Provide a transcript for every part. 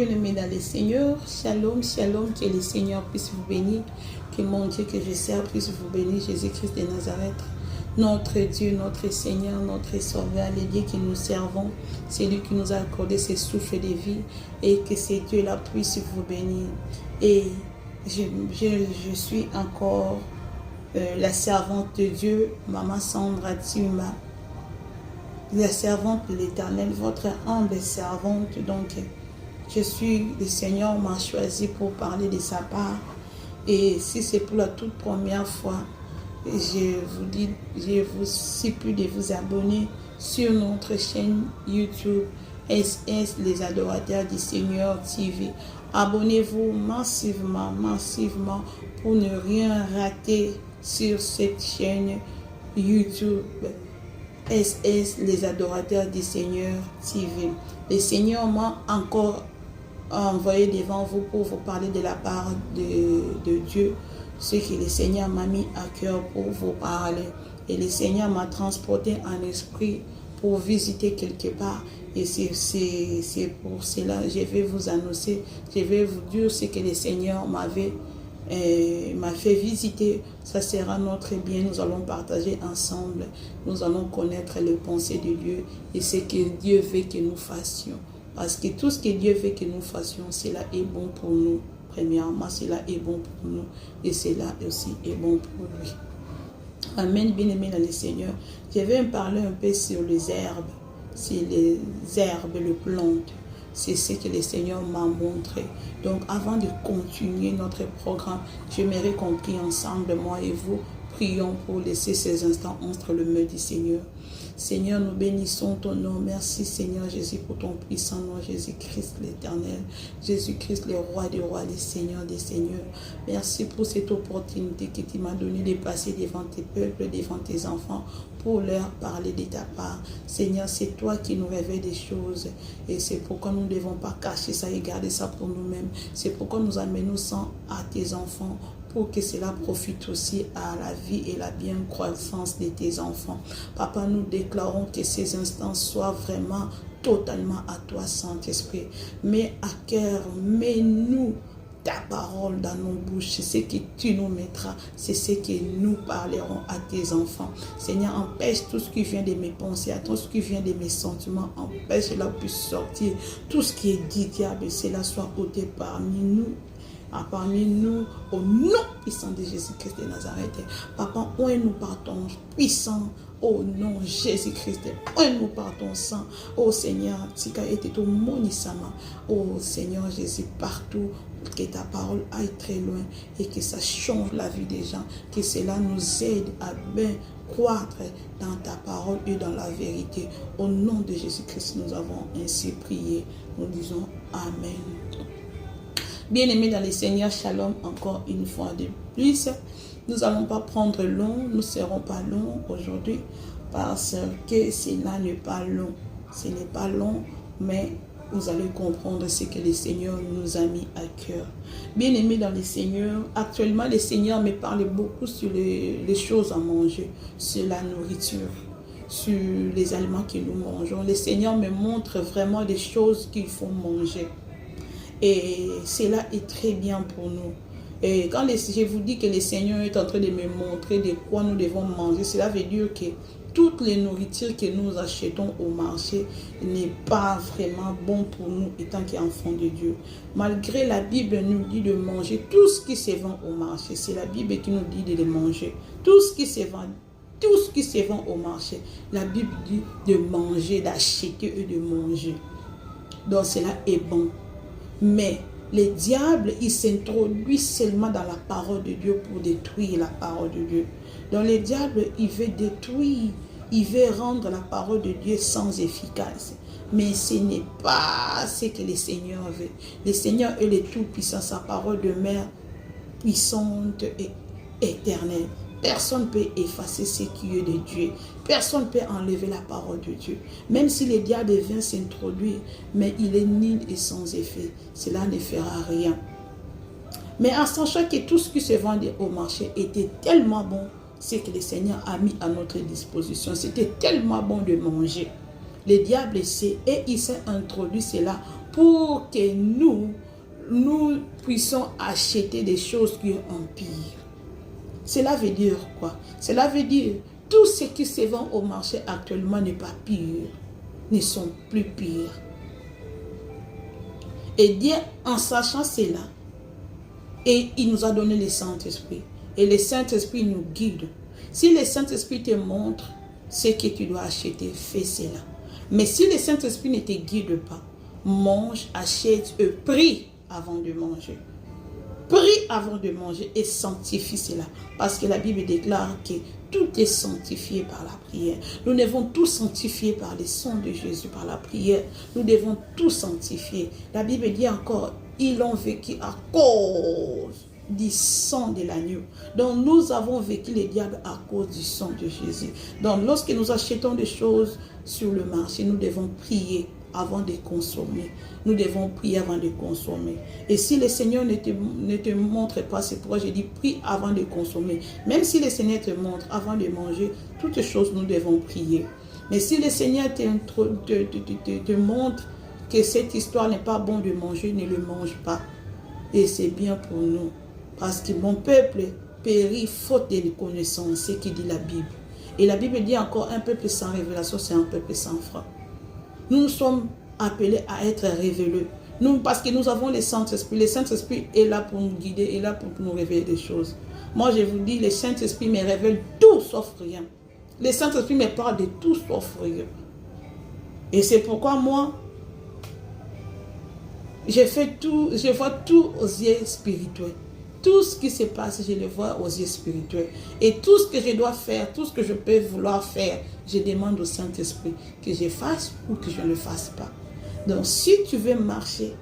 Bien-aimés dans le Seigneur, shalom, shalom, que le Seigneur puisse vous bénir, que mon Dieu que je sers puisse vous bénir, Jésus-Christ de Nazareth, notre Dieu, notre Seigneur, notre Sauveur, le Dieu que nous servons, c'est lui qui nous a accordé ce souffle de vie et que ce Dieu-là puisse vous bénir. Et je suis encore la servante de Dieu, Maman Sandra Tuma, la servante de l'Éternel, votre humble servante. Donc, le Seigneur m'a choisi pour parler de sa part. Et si c'est pour la toute première fois, je vous supplie de vous abonner sur notre chaîne YouTube SS Les Adorateurs du Seigneur TV. Abonnez-vous massivement pour ne rien rater sur cette chaîne YouTube SS Les Adorateurs du Seigneur TV. Le Seigneur m'a encore envoyé devant vous pour vous parler de la part de Dieu, ce que le Seigneur m'a mis à cœur pour vous parler. Et le Seigneur m'a transporté en esprit pour visiter quelque part. Et c'est pour cela que je vais vous annoncer, je vais vous dire ce que le Seigneur m'a fait visiter. Ça sera notre bien. Nous allons partager ensemble. Nous allons connaître les pensées de Dieu et ce que Dieu veut que nous fassions. Parce que tout ce que Dieu veut que nous fassions, cela est bon pour nous. Premièrement, cela est bon pour nous et cela aussi est bon pour lui. Amen, bien-aimés dans le Seigneur. Je vais me parler un peu sur les herbes, les plantes. C'est ce que le Seigneur m'a montré. Donc, avant de continuer notre programme, j'aimerais qu'on prie ensemble, moi et vous. Prions pour laisser ces instants entre le mains du Seigneur. Seigneur, nous bénissons ton nom. Merci Seigneur Jésus pour ton puissant nom, Jésus-Christ l'Éternel. Jésus-Christ le roi des rois, le Seigneur des seigneurs. Merci pour cette opportunité que tu m'as donnée de passer devant tes peuples, devant tes enfants, pour leur parler de ta part. Seigneur, c'est toi qui nous révèles des choses. Et c'est pourquoi nous ne devons pas cacher ça et garder ça pour nous-mêmes. C'est pourquoi nous amenons ça à tes enfants, pour que cela profite aussi à la vie et la bien croissance de tes enfants. Papa, nous déclarons que ces instants soient vraiment totalement à toi, Saint-Esprit. Mets à cœur, mets-nous ta parole dans nos bouches. C'est ce que tu nous mettras, c'est ce que nous parlerons à tes enfants. Seigneur, empêche tout ce qui vient de mes pensées, tout ce qui vient de mes sentiments, empêche cela puisse sortir. Tout ce qui est dit, diable, cela soit ôté parmi nous, au nom puissant de Jésus-Christ de Nazareth. Papa, ouvre-nous par ton puissant, au nom de Jésus-Christ, ouvre-nous par ton sang, ô Seigneur, tika et tout monisama, ô Seigneur Jésus, partout, que ta parole aille très loin et que ça change la vie des gens, que cela nous aide à bien croître dans ta parole et dans la vérité. Au nom de Jésus-Christ, nous avons ainsi prié. Nous disons Amen. Bien-aimés dans le Seigneur, shalom encore une fois de plus. Nous n'allons pas prendre long, nous ne serons pas longs aujourd'hui parce que cela n'est pas long. Ce n'est pas long, mais vous allez comprendre ce que le Seigneur nous a mis à cœur. Bien-aimés dans le Seigneur, actuellement le Seigneur me parle beaucoup sur les choses à manger, sur la nourriture, sur les aliments que nous mangeons. Le Seigneur me montre vraiment des choses qu'il faut manger. Et cela est très bien pour nous. Et quand je vous dis que le Seigneur est en train de me montrer de quoi nous devons manger, cela veut dire que toutes les nourritures que nous achetons au marché n'est pas vraiment bon pour nous étant qu'enfants de Dieu. Malgré la Bible nous dit de manger tout ce qui se vend au marché. C'est la Bible qui nous dit de les manger. Tout ce qui se vend au marché. La Bible dit de manger, d'acheter et de manger. Donc cela est bon. Mais le diable, il s'introduit seulement dans la parole de Dieu pour détruire la parole de Dieu. Donc le diable, il veut détruire, il veut rendre la parole de Dieu sans efficace. Mais ce n'est pas ce que le Seigneur veut. Le Seigneur est le Tout-Puissant, sa parole demeure puissante et éternelle. Personne ne peut effacer ce qui est de Dieu. Personne ne peut enlever la parole de Dieu. Même si le diable vient s'introduire, mais il est nul et sans effet. Cela ne fera rien. Mais en sachant que tout ce qui se vendait au marché était tellement bon, c'est que le Seigneur a mis à notre disposition. C'était tellement bon de manger. Le diable sait et il s'est introduit cela pour que nous puissions acheter des choses qui ont pire. Cela veut dire quoi? Cela veut dire tout ce qui se vend au marché actuellement n'est pas pire, ne sont plus pires. Et Dieu, en sachant cela, et il nous a donné le Saint-Esprit. Et le Saint-Esprit nous guide. Si le Saint-Esprit te montre ce que tu dois acheter, fais cela. Mais si le Saint-Esprit ne te guide pas, mange, achète, prie avant de manger. Prie avant de manger et sanctifie cela. Parce que la Bible déclare que tout est sanctifié par la prière. Nous devons tout sanctifier par le sang de Jésus, par la prière. Nous devons tout sanctifier. La Bible dit encore, ils ont vécu à cause du sang de l'agneau. Donc nous avons vécu les diables à cause du sang de Jésus. Donc lorsque nous achetons des choses sur le marché, nous devons prier avant de consommer. Nous devons prier avant de consommer. Et si le Seigneur ne te montre pas, c'est pourquoi j'ai dit prie avant de consommer. Même si le Seigneur te montre avant de manger, toutes choses nous devons prier. Mais si le Seigneur te montre que cette histoire n'est pas bon de manger, ne le mange pas. Et c'est bien pour nous. Parce que mon peuple périt faute de connaissance, c'est ce qui dit la Bible. Et la Bible dit encore, un peuple sans révélation, c'est un peuple sans foi. Nous sommes appelés à être révélés. Nous, parce que nous avons le Saint-Esprit. Le Saint-Esprit est là pour nous guider, est là pour nous révéler des choses. Moi, je vous dis, le Saint-Esprit me révèle tout sauf rien. Le Saint-Esprit me parle de tout sauf rien. Et c'est pourquoi moi, je vois tout aux yeux spirituels. Tout ce qui se passe, je le vois aux yeux spirituels. Et tout ce que je dois faire, tout ce que je peux vouloir faire, je demande au Saint-Esprit que je fasse ou que je ne le fasse pas. Donc, si tu veux marcher,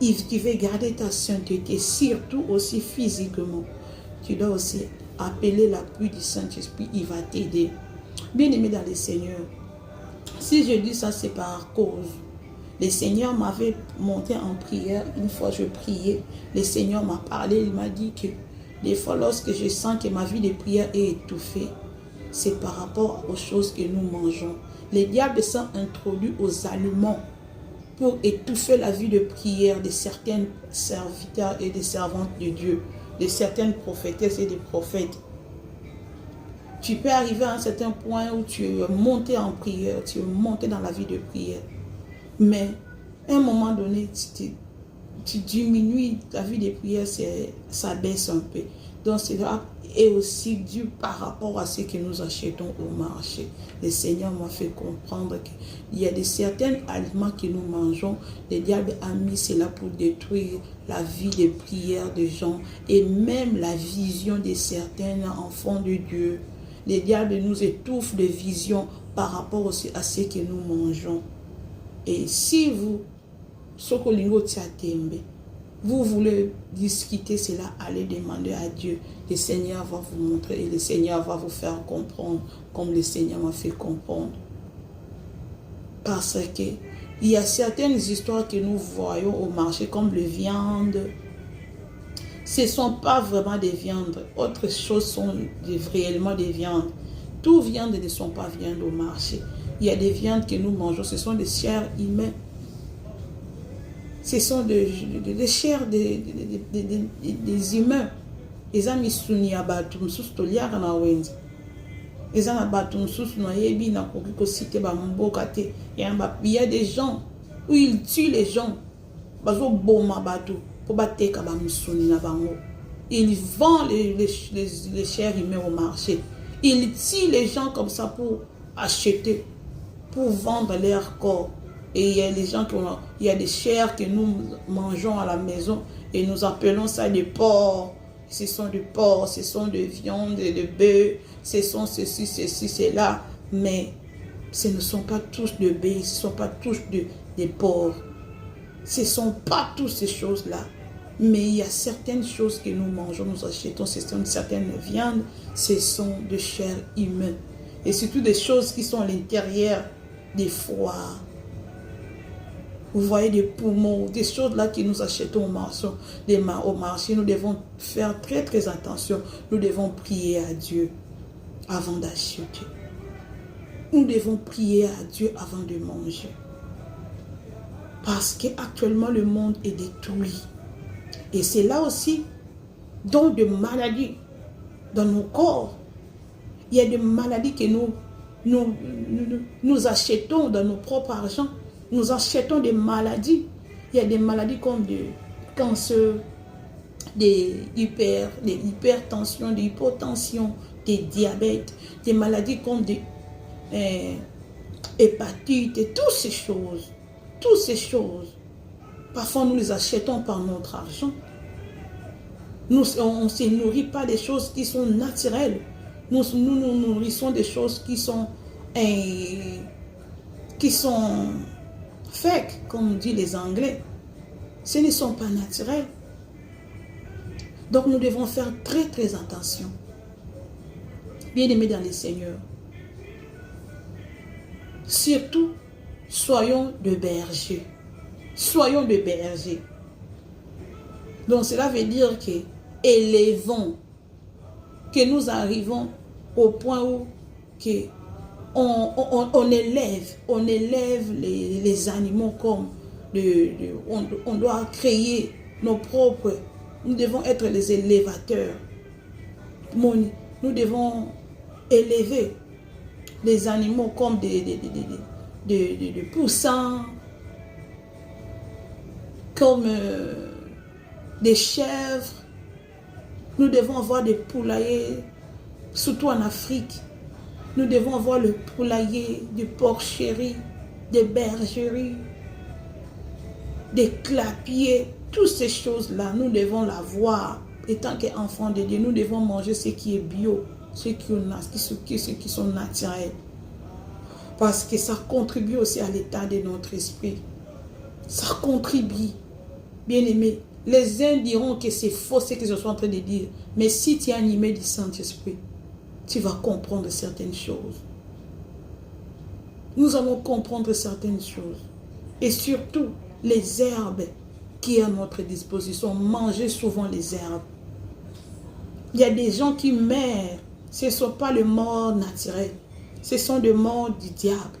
tu veux garder ta sainteté, surtout aussi physiquement, tu dois aussi appeler l'appui du Saint-Esprit, il va t'aider. Bien-aimé dans le Seigneur, si je dis ça, c'est par cause. Le Seigneur m'avait monté en prière. Une fois je priais, le Seigneur m'a parlé, il m'a dit que des fois lorsque je sens que ma vie de prière est étouffée, c'est par rapport aux choses que nous mangeons. Les diables sont introduits aux aliments pour étouffer la vie de prière de certains serviteurs et des servantes de Dieu, de certaines prophétesses et des prophètes. Tu peux arriver à un certain point où tu es monté en prière, tu es monté dans la vie de prière. Mais à un moment donné, tu diminues ta vie de prière, ça baisse un peu. Donc cela est aussi dû par rapport à ce que nous achetons au marché. Le Seigneur m'a fait comprendre qu'il y a certains aliments que nous mangeons. Le diable a mis cela pour détruire la vie de prière des gens et même la vision de certains enfants de Dieu. Le diable nous étouffe de vision par rapport aussi à ce que nous mangeons. Et si vous, vous voulez discuter cela, allez demander à Dieu. Le Seigneur va vous montrer et le Seigneur va vous faire comprendre comme le Seigneur m'a fait comprendre. Parce que il y a certaines histoires que nous voyons au marché comme les viandes. Ce ne sont pas vraiment des viandes. Autres choses sont réellement des viandes. Toutes viandes ne sont pas viandes au marché. Il y a des viandes que nous mangeons, ce sont des chairs humaines. Ce sont des chairs des humains. Ils ont mis souni à batum sous toliar na wenzi. Ils ont batum sous noyebi na kokiko cité ba mbokate. Il y a des gens où ils tuent les gens. Bazo boma bateau pour battre ka ba musuni na bango. Ils vendent les chairs humaines au marché. Ils tuent les gens comme ça pour acheter, pour vendre leur corps. Et il y a des gens il y a des chairs que nous mangeons à la maison et nous appelons ça des porcs. Ce sont des porcs, ce sont des viandes, des bœufs, ce sont ceci, cela. Mais ce ne sont pas tous de bœufs, ce ne sont pas tous des porcs. Ce ne sont pas toutes ces choses-là. Mais il y a certaines choses que nous mangeons, nous achetons, ce sont certaines viandes, ce sont de chair humaine. Et surtout des choses qui sont à l'intérieur des foies. Vous voyez des poumons, des choses là que nous achetons au marché. Nous devons faire très très attention. Nous devons prier à Dieu avant d'acheter. Nous devons prier à Dieu avant de manger. Parce qu'actuellement, le monde est détruit. Et c'est là aussi, donc de maladies dans nos corps. Il y a des maladies que nous achetons dans nos propres argent. Nous achetons des maladies. Il y a des maladies comme des cancers, des hypertensions, des hypotensions, des diabètes, des maladies comme des hépatites et toutes ces choses. Toutes ces choses. Parfois, nous les achetons par notre argent. On ne se nourrit pas des choses qui sont naturelles. Nous nourrissons des choses qui sont fake, comme disent les Anglais. Ce ne sont pas naturels. Donc nous devons faire très très attention. Bien-aimés dans le Seigneur. Surtout, soyons de bergers. Soyons de bergers. Donc cela veut dire que élevons, que nous arrivons au point où que on élève les animaux comme on doit créer nos propres. Nous devons être les élévateurs. Nous devons élever les animaux comme des poussins, comme des chèvres. Nous devons avoir des poulaillers, surtout en Afrique. Nous devons avoir le poulailler, des porcheries, des bergeries, des clapiers. Toutes ces choses-là, nous devons l'avoir. Et tant qu'enfants de Dieu, nous devons manger ce qui est bio, ce qui sont naturels. Parce que ça contribue aussi à l'état de notre esprit. Ça contribue. Bien-aimé, les uns diront que c'est faux ce que je suis en train de dire. Mais si tu es animé du Saint-Esprit, tu vas comprendre certaines choses. Nous allons comprendre certaines choses. Et surtout, les herbes qui sont à notre disposition. Mangez souvent les herbes. Il y a des gens qui meurent. Ce ne sont pas les morts naturels. Ce sont des morts du diable.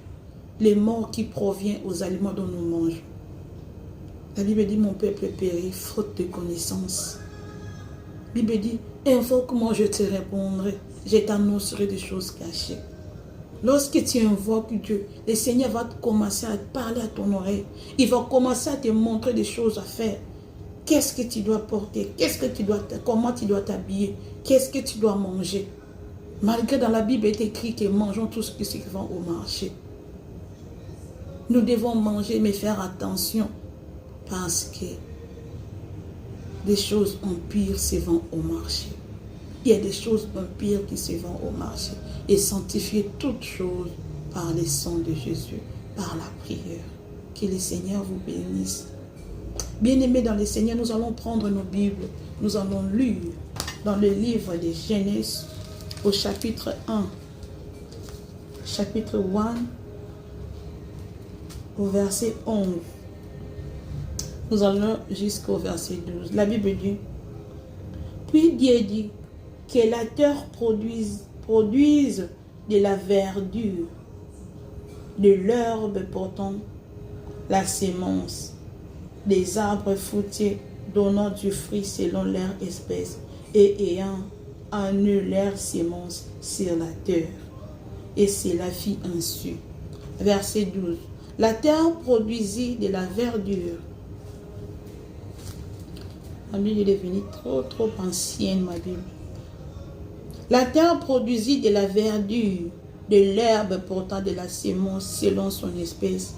Les morts qui proviennent aux aliments dont nous mangeons. La Bible dit, mon peuple périt faute de connaissance. La Bible dit, invoque-moi, je te répondrai. Je t'annoncerai des choses cachées. Lorsque tu invoques Dieu, le Seigneur va commencer à parler à ton oreille. Il va commencer à te montrer des choses à faire. Qu'est-ce que tu dois porter? Comment tu dois t'habiller? Qu'est-ce que tu dois manger? Malgré dans la Bible, il est écrit que mangeons tout ce qui se vend au marché. Nous devons manger, mais faire attention. Parce que des choses empires se vendent au marché. Il y a des choses empires qui se vendent au marché. Et sanctifier toutes choses par le sang de Jésus, par la prière. Que le Seigneur vous bénisse. Bien-aimés dans le Seigneur, nous allons prendre nos Bibles. Nous allons lire dans le livre de Genèse au chapitre 1. Chapitre 1 au verset 11. Nous allons jusqu'au verset 12. La Bible dit, puis Dieu dit que la terre produise de la verdure, de l'herbe portant la sémence, des arbres fruitiers donnant du fruit selon leur espèce et ayant en eux leur sémence sur la terre. Et cela fit ainsi. Verset 12. La terre produisit de la verdure. Ma Bible est devenue trop ancienne, ma Bible. La terre produisit de la verdure, de l'herbe portant de la sémence selon son espèce,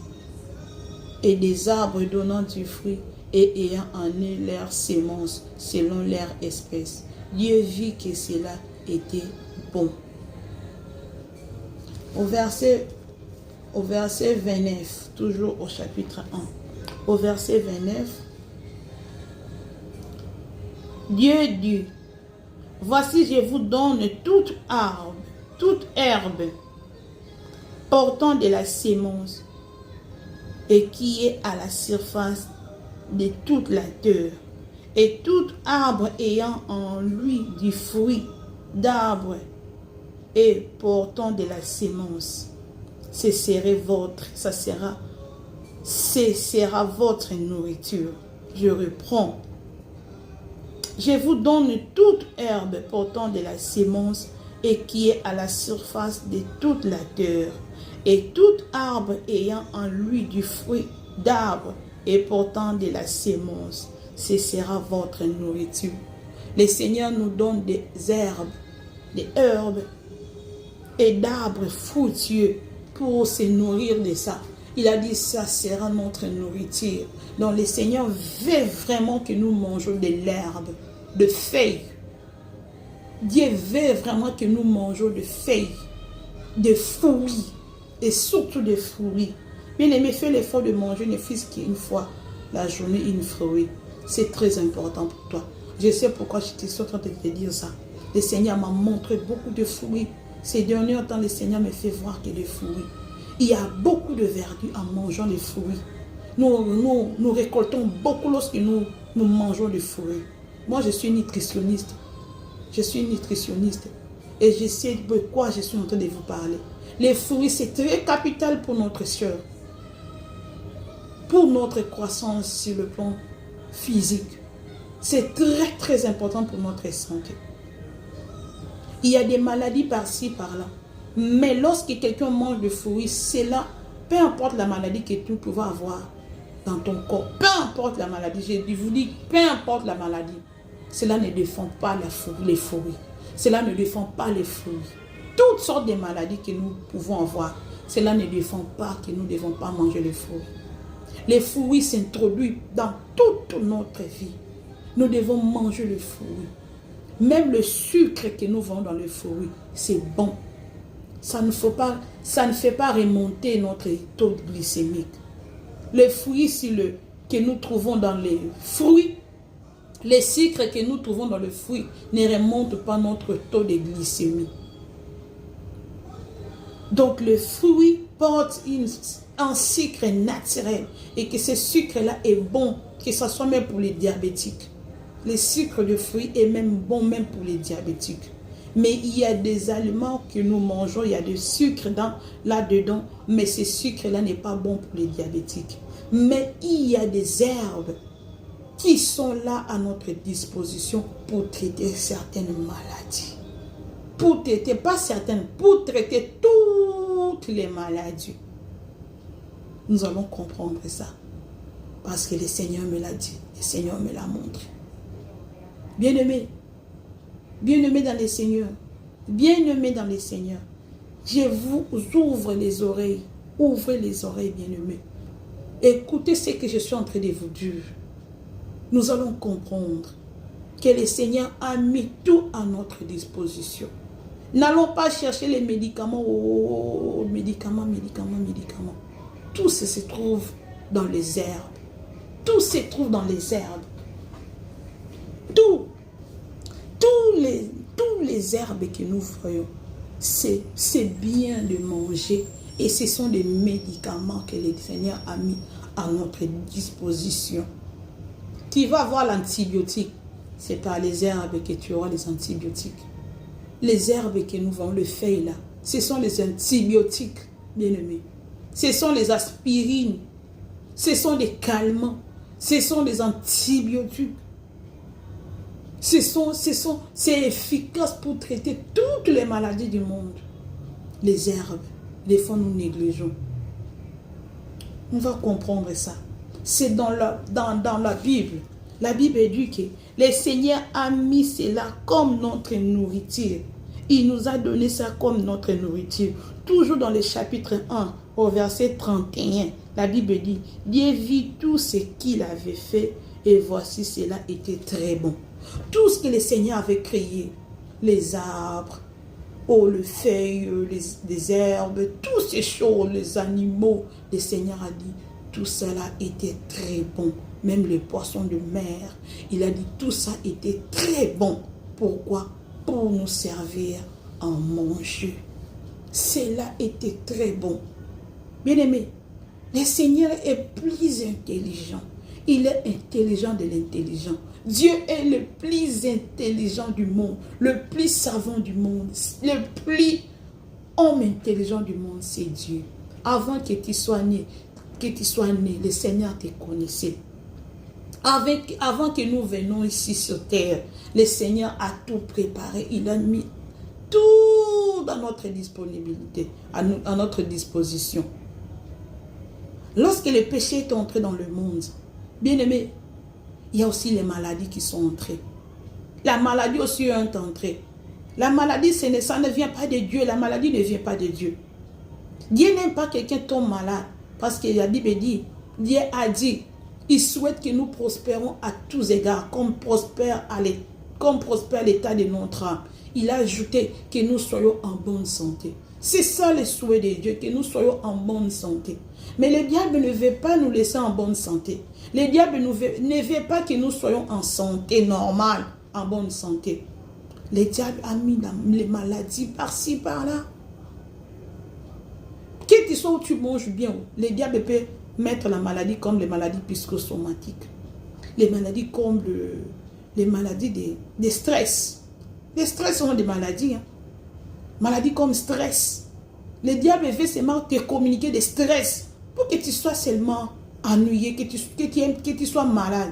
et des arbres donnant du fruit et ayant en eux leur sémence selon leur espèce. Dieu vit que cela était bon. Au verset 29, toujours au chapitre 1, au verset 29, Dieu dit, voici je vous donne toute herbe portant de la sémence et qui est à la surface de toute la terre, et tout arbre ayant en lui du fruit d'arbre et portant de la sémence, ce serait votre, ça sera ce sera votre nourriture. Je reprends. Je vous donne toute herbe portant de la sémence et qui est à la surface de toute la terre, et tout arbre ayant en lui du fruit d'arbre et portant de la sémence, ce sera votre nourriture. Le Seigneur nous donne des herbes et d'arbres fruitieux pour se nourrir de ça. Il a dit ça sera notre nourriture. Donc le Seigneur veut vraiment que nous mangeons de l'herbe, de feuilles. Dieu veut vraiment que nous mangeons de feuilles, de fruits, et surtout des fruits. Bien aimé, fais l'effort de manger ne fût-ce qu'une fois la journée une fruit. C'est très important pour toi. Je sais pourquoi je suis en train de te dire ça. Le Seigneur m'a montré beaucoup de fruits. Ces derniers temps, le Seigneur me fait voir que des fruits. Il y a beaucoup de verdure en mangeant les fruits. Nous récoltons beaucoup lorsque nous mangeons des fruits. Moi, je suis nutritionniste. Je suis nutritionniste. Et je sais de quoi je suis en train de vous parler. Les fruits, c'est très capital pour notre soeur. Pour notre croissance sur le plan physique. C'est très, très important pour notre santé. Il y a des maladies par-ci, par-là. Mais lorsque quelqu'un mange de fruits, c'est là, peu importe la maladie que tu peux avoir dans ton corps, peu importe la maladie, je vous dis, peu importe la maladie, cela ne défend pas les fruits. Cela ne défend pas les fruits. Toutes sortes de maladies que nous pouvons avoir, cela ne défend pas que nous ne devons pas manger les fruits. Les fruits s'introduisent dans toute notre vie. Nous devons manger les fruits. Même le sucre que nous vendons dans les fruits, c'est bon. Ça ne fait pas remonter notre taux glycémique. Les fruits que nous trouvons dans les fruits, les sucres que nous trouvons dans les fruits ne remontent pas notre taux de glycémie. Donc le fruit porte un sucre naturel et que ce sucre-là est bon, que ce soit même pour les diabétiques. Le sucre de fruits est même bon même pour les diabétiques. Mais il y a des aliments que nous mangeons, il y a du sucre là-dedans, mais ce sucre-là n'est pas bon pour les diabétiques. Mais il y a des herbes qui sont là à notre disposition pour traiter certaines maladies. Pour traiter, pas certaines, pour traiter toutes les maladies. Nous allons comprendre ça. Parce que le Seigneur me l'a dit, le Seigneur me l'a montré. Bien-aimé dans le Seigneur, bien-aimé dans le Seigneur, je vous ouvre les oreilles, ouvrez les oreilles, bien-aimé. Écoutez ce que je suis en train de vous dire. Nous allons comprendre que le Seigneur a mis tout à notre disposition. N'allons pas chercher les médicaments, médicaments. Tout ce se trouve dans les herbes. Tout se trouve dans les herbes. Tous les herbes que nous voyons, c'est bien de manger. Et ce sont des médicaments que le Seigneur a mis à notre disposition. Tu vas voir l'antibiotique. C'est par les herbes que tu auras les antibiotiques. Les herbes que nous voyons, les feuilles là, ce sont les antibiotiques, bien-aimés. Ce sont les aspirines. Ce sont des calmants. Ce sont des antibiotiques. C'est efficace pour traiter toutes les maladies du monde. Les herbes, des fois nous négligeons. On va comprendre ça. C'est dans la Bible. La Bible dit que le Seigneur a mis cela comme notre nourriture. Il nous a donné ça comme notre nourriture. Toujours dans le chapitre 1, au verset 31, la Bible dit, Dieu vit tout ce qu'il avait fait et voici cela était très bon. Tout ce que le Seigneur avait créé, les arbres, les feuilles, les herbes, toutes ces choses, les animaux, le Seigneur a dit, tout cela était très bon. Même les poissons de mer, il a dit tout ça était très bon. Pourquoi? Pour nous servir à manger. Cela était très bon. Bien-aimé, le Seigneur est plus intelligent. Il est intelligent de l'intelligent. Dieu est le plus intelligent du monde, le plus savant du monde, le plus homme intelligent du monde, c'est Dieu. Avant que tu sois né, que tu sois né, le Seigneur te connaissait. Avant que nous venions ici sur terre, le Seigneur a tout préparé. Il a mis tout dans notre disponibilité, à notre disposition. Lorsque le péché est entré dans le monde, bien aimé, il y a aussi les maladies qui sont entrées. La maladie aussi est entrée. La maladie, ça ne vient pas de Dieu. La maladie ne vient pas de Dieu. Dieu n'aime pas quelqu'un tombe malade. Parce que la Bible dit, Dieu a dit, il souhaite que nous prospérons à tous égards, comme prospère l'état de notre âme. Il a ajouté que nous soyons en bonne santé. C'est ça le souhait de Dieu, que nous soyons en bonne santé. Mais le diable ne veut pas nous laisser en bonne santé. Le diable ne veut pas que nous soyons en santé normale, en bonne santé. Le diable a mis les maladies par-ci, par-là. Que tu sois où tu manges bien, le diable peut mettre la maladie comme les maladies psychosomatiques. Les maladies comme les maladies de stress. Les stress sont des maladies. Hein. Maladies comme stress. Le diable veut seulement te communiquer des stress pour que tu sois seulement ennuyé, que tu sois malade.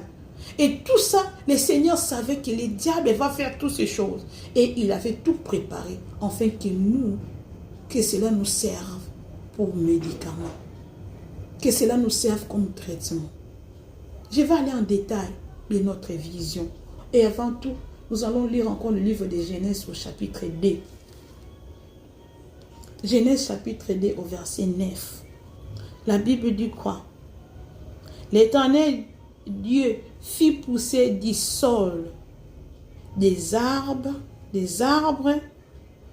Et tout ça, le Seigneur savait que le diable va faire toutes ces choses. Et il avait tout préparé, afin que cela nous serve pour médicaments. Que cela nous serve comme traitement. Je vais aller en détail de notre vision. Et avant tout, nous allons lire encore le livre de Genèse au chapitre 2. Genèse chapitre 2 au verset 9. La Bible dit quoi? L'Éternel Dieu fit pousser du sol des arbres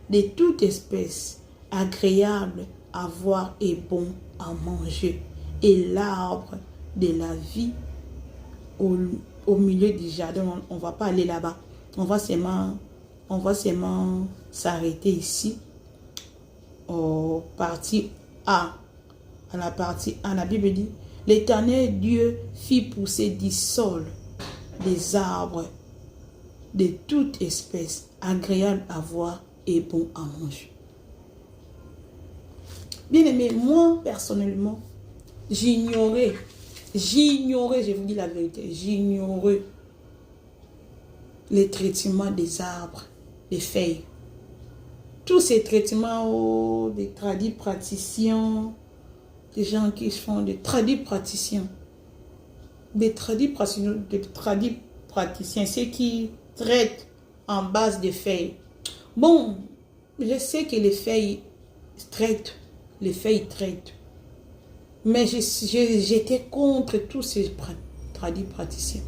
de toute espèce, agréables à voir et bons à manger, et l'arbre de la vie au milieu du jardin. On ne va pas aller là-bas. On va seulement s'arrêter ici, au partie A. À la partie A, la Bible dit, l'Éternel Dieu fit pousser du sol des arbres de toute espèce, agréables à voir et bons à manger. Bien aimé, moi personnellement, j'ignorais, je vous dis la vérité, j'ignorais les traitements des arbres, des feuilles. Tous ces traitements des tradis praticiens, des gens qui font des tradis praticiens, ceux qui traitent en base de feuilles. Bon, je sais que les feuilles traitent, mais j'étais contre tous ces tradis praticiens.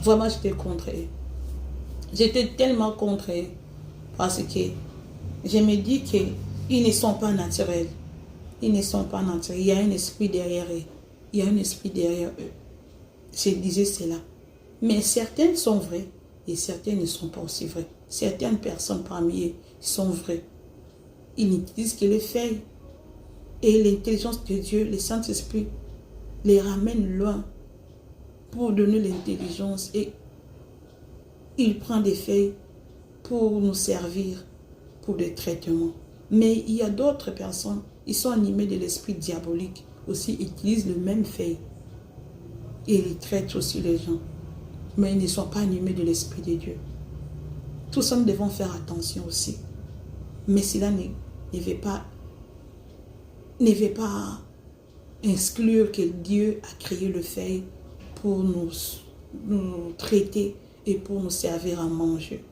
Vraiment, j'étais contre eux. J'étais tellement contre eux parce que je me dis qu'ils ne sont pas naturels. Ils ne sont pas naturels. Il y a un esprit derrière eux. Il y a un esprit derrière eux. Je disais cela. Mais certaines sont vraies et certaines ne sont pas aussi vraies. Certaines personnes parmi eux sont vraies. Ils n'utilisent que les feuilles. Et l'intelligence de Dieu, le Saint-Esprit, les ramène loin pour donner l'intelligence. Et il prend des feuilles pour nous servir pour des traitements. Mais il y a d'autres personnes, ils sont animés de l'esprit diabolique, aussi utilisent le même feuille. Et ils traitent aussi les gens. Mais ils ne sont pas animés de l'esprit de Dieu. Tout ça, nous devons faire attention aussi. Mais cela ne veut pas exclure que Dieu a créé le feuille pour nous traiter et pour nous servir à manger.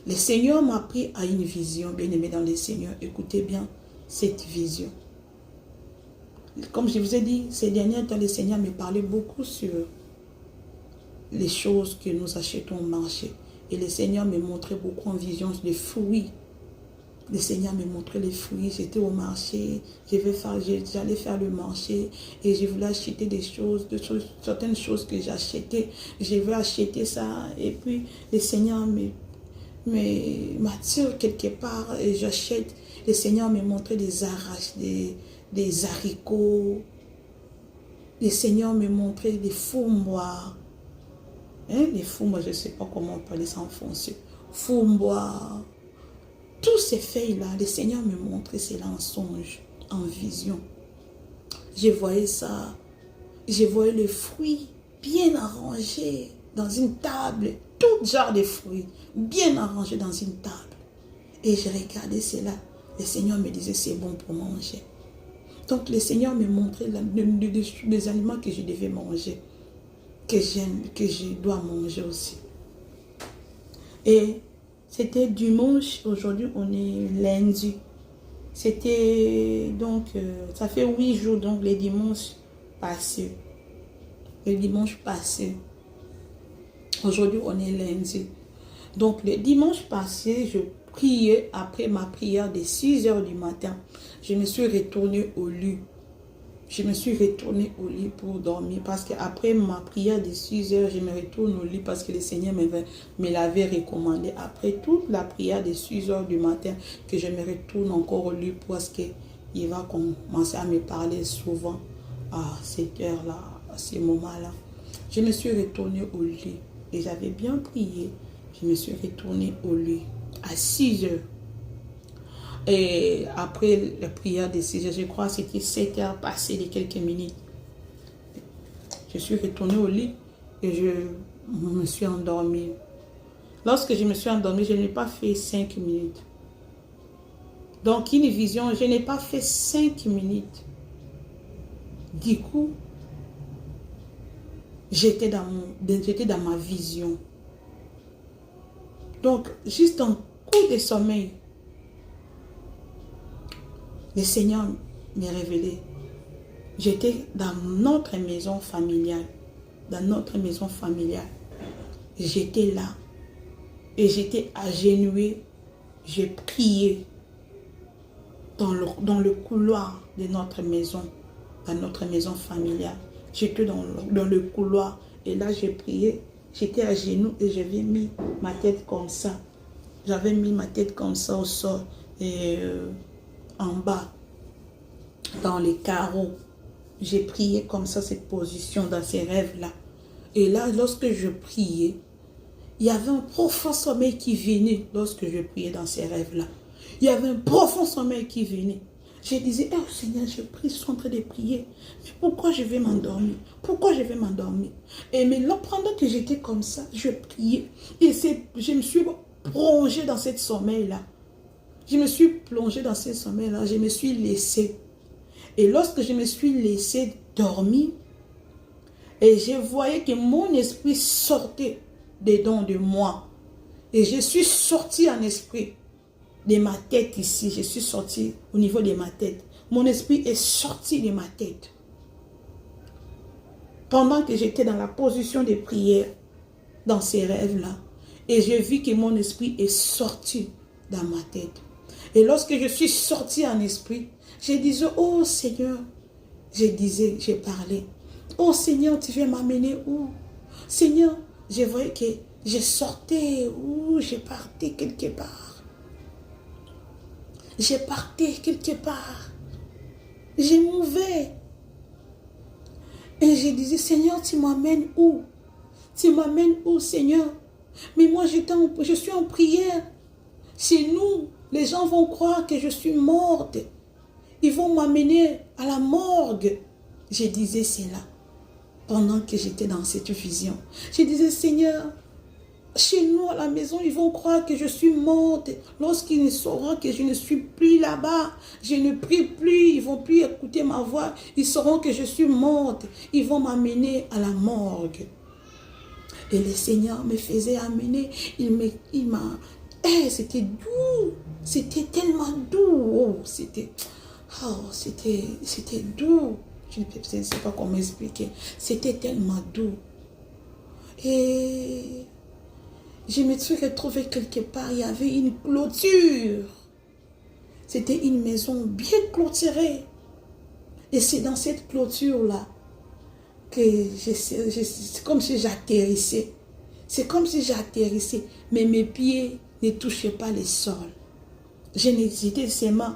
Le Seigneur m'a pris à une vision, bien aimé dans le Seigneur. Écoutez bien cette vision. Comme je vous ai dit, ces derniers temps, le Seigneur me parlait beaucoup sur les choses que nous achetons au marché. Et le Seigneur me montrait beaucoup en vision des fruits. Le Seigneur me montrait les fruits. J'étais au marché, j'allais faire le marché et je voulais acheter des choses, certaines choses que j'achetais. Je veux acheter ça et puis le Seigneur m'attire quelque part et j'achète. Le Seigneur me montrait des haricots. Le Seigneur me montrait des fourmois. Les fourmois, je ne sais pas comment on parlait ça en français. Fourmois. Tous ces feuilles-là, le Seigneur me montrait cela en songe, en vision. je voyais ça. Je voyais les fruits bien arrangés dans une table. Tout genre de fruits bien arrangés dans une table. Et je regardais cela. Le Seigneur me disait, c'est bon pour manger. Donc le Seigneur me montrait les aliments que je devais manger, que j'aime, que je dois manger aussi. Et c'était dimanche, aujourd'hui on est lundi. C'était donc, ça fait 8 jours, donc les dimanches passés. Le dimanche passé. Aujourd'hui on est lundi. Donc le dimanche passé, je priais après ma prière de 6 heures du matin. Je me suis retournée au lit. Je me suis retournée au lit pour dormir parce qu'après ma prière de 6 heures, je me retourne au lit parce que le Seigneur me l'avait recommandé. Après toute la prière de 6 heures du matin, que je me retourne encore au lit parce qu'il va commencer à me parler souvent à cette heure-là, à ces moments-là. Je me suis retournée au lit et j'avais bien prié. Je me suis retournée au lit à 6 heures. Et après la prière de 6 heures, je crois que c'était 7 heures passées de quelques minutes. Je suis retournée au lit et je me suis endormie. Lorsque je me suis endormie, je n'ai pas fait 5 minutes. Donc une vision, je n'ai pas fait 5 minutes. Du coup, j'étais dans ma vision. Donc, juste un coup de sommeil, le Seigneur m'a révélé. J'étais dans notre maison familiale. Dans notre maison familiale. J'étais là. Et j'étais agenouillée. J'ai prié dans le couloir de notre maison. Dans notre maison familiale. J'étais dans le couloir. Et là, j'ai prié. J'étais à genoux et j'avais mis ma tête comme ça. J'avais mis ma tête comme ça au sol. Et en bas, dans les carreaux. J'ai prié comme ça, cette position, dans ces rêves-là. Et là, lorsque je priais, il y avait un profond sommeil qui venait lorsque je priais dans ces rêves-là. Il y avait un profond sommeil qui venait. Je disais, oh Seigneur, je prie, je suis en train de prier. Mais pourquoi je vais m'endormir? Pourquoi je vais m'endormir? Et mais là, pendant que j'étais comme ça, je priais. Et je me suis plongée dans ce sommeil-là. Je me suis plongée dans ce sommeil-là. Je me suis laissée. Et lorsque je me suis laissée dormir, et je voyais que mon esprit sortait dedans de moi. Et je suis sortie en esprit de ma tête ici. Je suis sortie au niveau de ma tête. Mon esprit est sorti de ma tête. Pendant que j'étais dans la position de prière, dans ces rêves-là, et j'ai vu que mon esprit est sorti dans ma tête. Et lorsque je suis sortie en esprit, je disais, oh Seigneur, j'ai parlé. Oh Seigneur, tu veux m'amener où? Seigneur, je voyais que je sortais où? Je partais quelque part. Je partais quelque part. Je mouvais. Et je disais, Seigneur, tu m'amènes où? Tu m'amènes où, Seigneur? Mais moi, je suis en prière. Chez nous, les gens vont croire que je suis morte. Ils vont m'amener à la morgue. Je disais cela pendant que j'étais dans cette vision. Je disais, Seigneur, chez nous à la maison, ils vont croire que je suis morte. Lorsqu'ils sauront que je ne suis plus là-bas, je ne prie plus, ils ne vont plus écouter ma voix. Ils sauront que je suis morte. Ils vont m'amener à la morgue. Et le Seigneur me faisait amener. Il m'a... c'était doux. C'était tellement doux. C'était doux. Je ne sais pas comment expliquer. C'était tellement doux. Et je me suis retrouvée quelque part. Il y avait une clôture. C'était une maison bien clôturée. Et c'est dans cette clôture-là que c'est comme si j'atterrissais. C'est comme si j'atterrissais. Mais mes pieds ne touchaient pas le sol. J'étais seulement.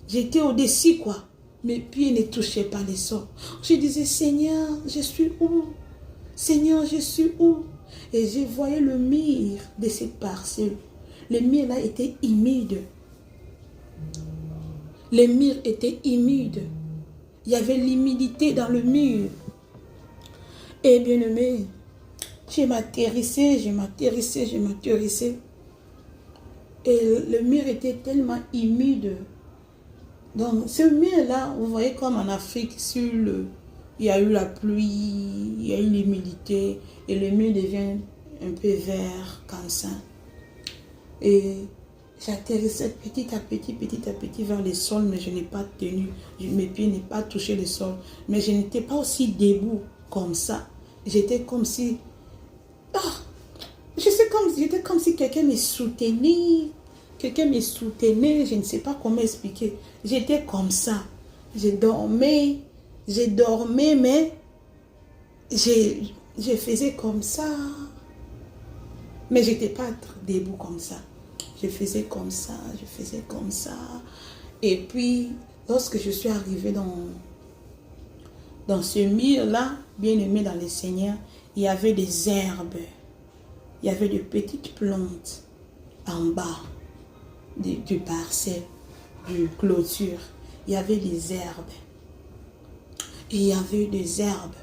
J'étais au-dessus, quoi. Mes pieds ne touchaient pas le sol. Je disais, Seigneur, je suis où? Seigneur, je suis où? Et je voyais le mur de cette parcelle. Le mur là était humide. Le mur était humide. Il y avait l'humidité dans le mur. Et bien aimé, je m'atterrissais. Et le mur était tellement humide. Donc, ce mur-là, vous voyez comme en Afrique, il y a eu la pluie, il y a eu l'humidité, et le mur devient un peu vert, comme ça. Et j'atterrissais petit à petit vers le sol, mais je n'ai pas tenu, mes pieds n'ont pas touché le sol. Mais je n'étais pas aussi debout comme ça. J'étais comme si... j'étais comme si quelqu'un me soutenait. Je ne sais pas comment expliquer. J'étais comme ça. Je dormais, mais je faisais comme ça. Mais je n'étais pas debout comme ça. Je faisais comme ça. Et puis, lorsque je suis arrivée dans ce mur-là, bien aimé dans le Seigneur, il y avait des herbes. Il y avait de petites plantes en bas du parcelle, du clôture. Il y avait des herbes. Et il y avait des herbes,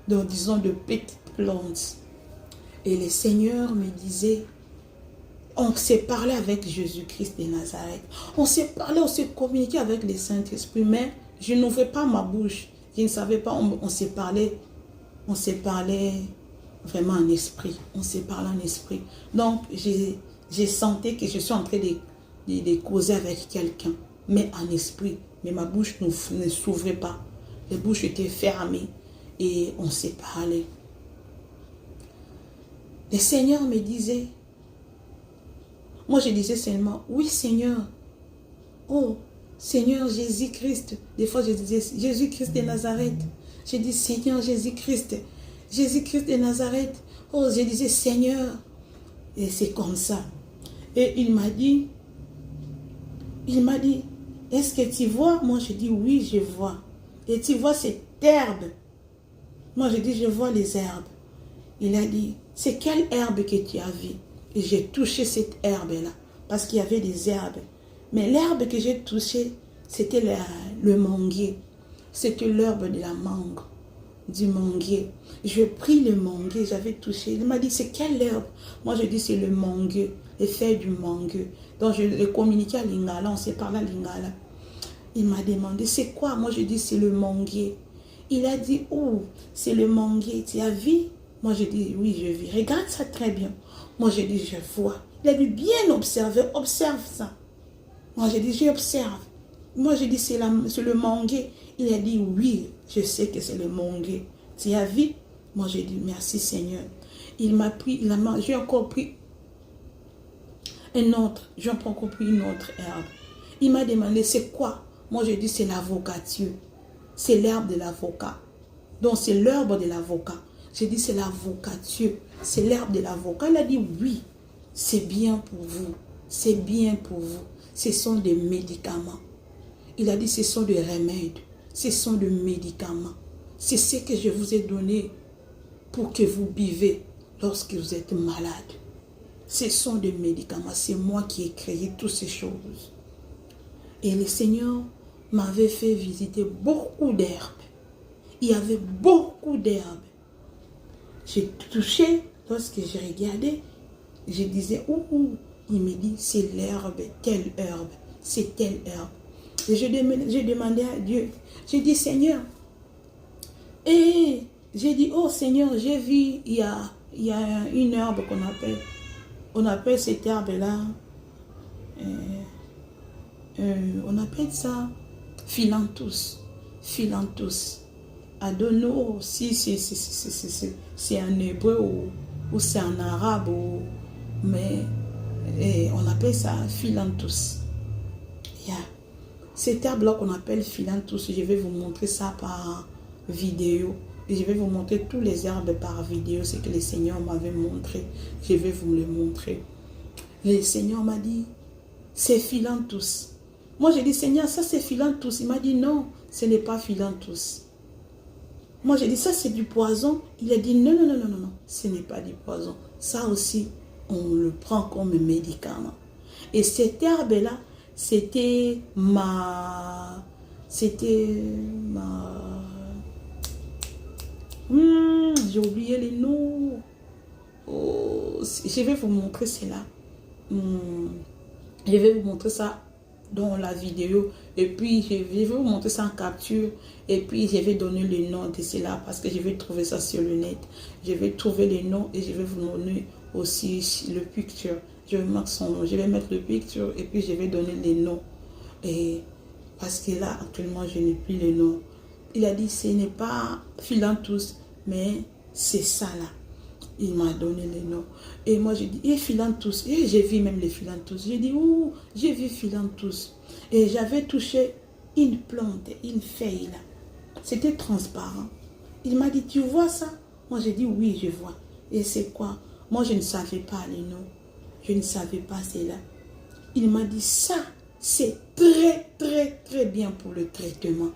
donc disons de petites plantes. Et le Seigneur me disait, on s'est parlé avec Jésus-Christ de Nazareth. On s'est parlé, on s'est communiqué avec le Saint-Esprit, mais je n'ouvrais pas ma bouche. Je ne savais pas, on s'est parlé vraiment en esprit. On s'est parlé en esprit. Donc, j'ai senti que je suis en train de causer avec quelqu'un, mais en esprit. Mais ma bouche ne s'ouvrait pas. Les bouches étaient fermées et on s'est parlé. Le Seigneur me disait, moi je disais seulement, oui Seigneur, oh Seigneur Jésus-Christ. Des fois je disais, Jésus-Christ de Nazareth. Je dis, Seigneur Jésus-Christ, Jésus-Christ de Nazareth. Oh, je disais, Seigneur. Et c'est comme ça. Et il m'a dit, est-ce que tu vois? Moi je dis, oui, je vois. Et tu vois cette herbe? Moi je dis, je vois les herbes. Il a dit, c'est quelle herbe que tu as vue? Et j'ai touché cette herbe-là, parce qu'il y avait des herbes. Mais l'herbe que j'ai touchée, c'était le manguier. C'était l'herbe de la mangue, du manguier. Je pris le manguier, j'avais touché. Il m'a dit, c'est quelle herbe? Moi, je dis, c'est le manguier, les feuilles du manguier. Donc, je l'ai communiqué à Lingala, on s'est parlé à Lingala. Il m'a demandé, c'est quoi? Moi, je dis, c'est le manguier. Il a dit, oh, c'est le manguier, tu as vu? Moi, je dis, oui, je vis. Regarde ça très bien. Moi, je dis, je vois. Il a dit, bien observer, observe ça. Moi, je dis, j'observe. Moi, je dis, c'est le manguier. Il a dit, oui, je sais que c'est le manguier. Tu as vu? Moi, j'ai dit, merci Seigneur. Il m'a pris, j'ai encore pris une autre herbe. Il m'a demandé, c'est quoi? Moi, je dis, c'est l'avocature. C'est l'herbe de l'avocat. Donc, c'est l'herbe de l'avocat. J'ai dit, c'est l'avocature. C'est l'herbe de l'avocat. Il a dit, oui, c'est bien pour vous. C'est bien pour vous. Ce sont des médicaments. Il a dit, ce sont des remèdes. Ce sont des médicaments. C'est ce que je vous ai donné pour que vous buvez lorsque vous êtes malade. Ce sont des médicaments. C'est moi qui ai créé toutes ces choses. Et le Seigneur m'avait fait visiter beaucoup d'herbes. Il y avait beaucoup d'herbes. J'ai touché, lorsque j'ai regardé, je disais, ouh, il me dit, c'est l'herbe, telle herbe, c'est telle herbe. Et j'ai demandé à Dieu, j'ai dit, Seigneur, et j'ai dit, oh Seigneur, j'ai vu, il y a une herbe on appelle cette herbe-là, on appelle ça philanthus. I don't know si c'est en hébreu ou c'est en arabe, mais on appelle ça philanthus. Yeah. Cet arbre-là qu'on appelle philanthus, je vais vous montrer ça par vidéo. Et je vais vous montrer tous les herbes par vidéo, ce que le Seigneur m'avait montré. Je vais vous le montrer. Le Seigneur m'a dit, c'est philanthus. Moi, j'ai dit, Seigneur, ça c'est philanthus. Il m'a dit, non, ce n'est pas philanthus. Moi, j'ai dit, ça c'est du poison. Il a dit, non, ce n'est pas du poison. Ça aussi, on le prend comme médicament. Et cette herbe-là, c'était C'était ma... j'ai oublié les noms. Oh, je vais vous montrer cela. Je vais vous montrer ça dans la vidéo. Et puis, je vais vous montrer ça en capture. Et puis, je vais donner le nom de cela parce que je vais trouver ça sur le net. Je vais trouver les noms et je vais vous donner aussi le picture. Je vais mettre le picture et puis je vais donner les noms. Et parce que là, actuellement, je n'ai plus les noms. Il a dit, ce n'est pas Philanthus, mais c'est ça là. Il m'a donné les noms. Et moi, j'ai dit, et Philanthus. Et j'ai vu même les Philanthus. J'ai dit, ouh, j'ai vu Philanthus. Et j'avais touché une plante, une feuille là. C'était transparent. Il m'a dit, tu vois ça? Moi, j'ai dit, oui, je vois. Et c'est quoi? Moi, je ne savais pas les noms. Je ne savais pas cela. Il m'a dit, ça, c'est très, très, très bien pour le traitement.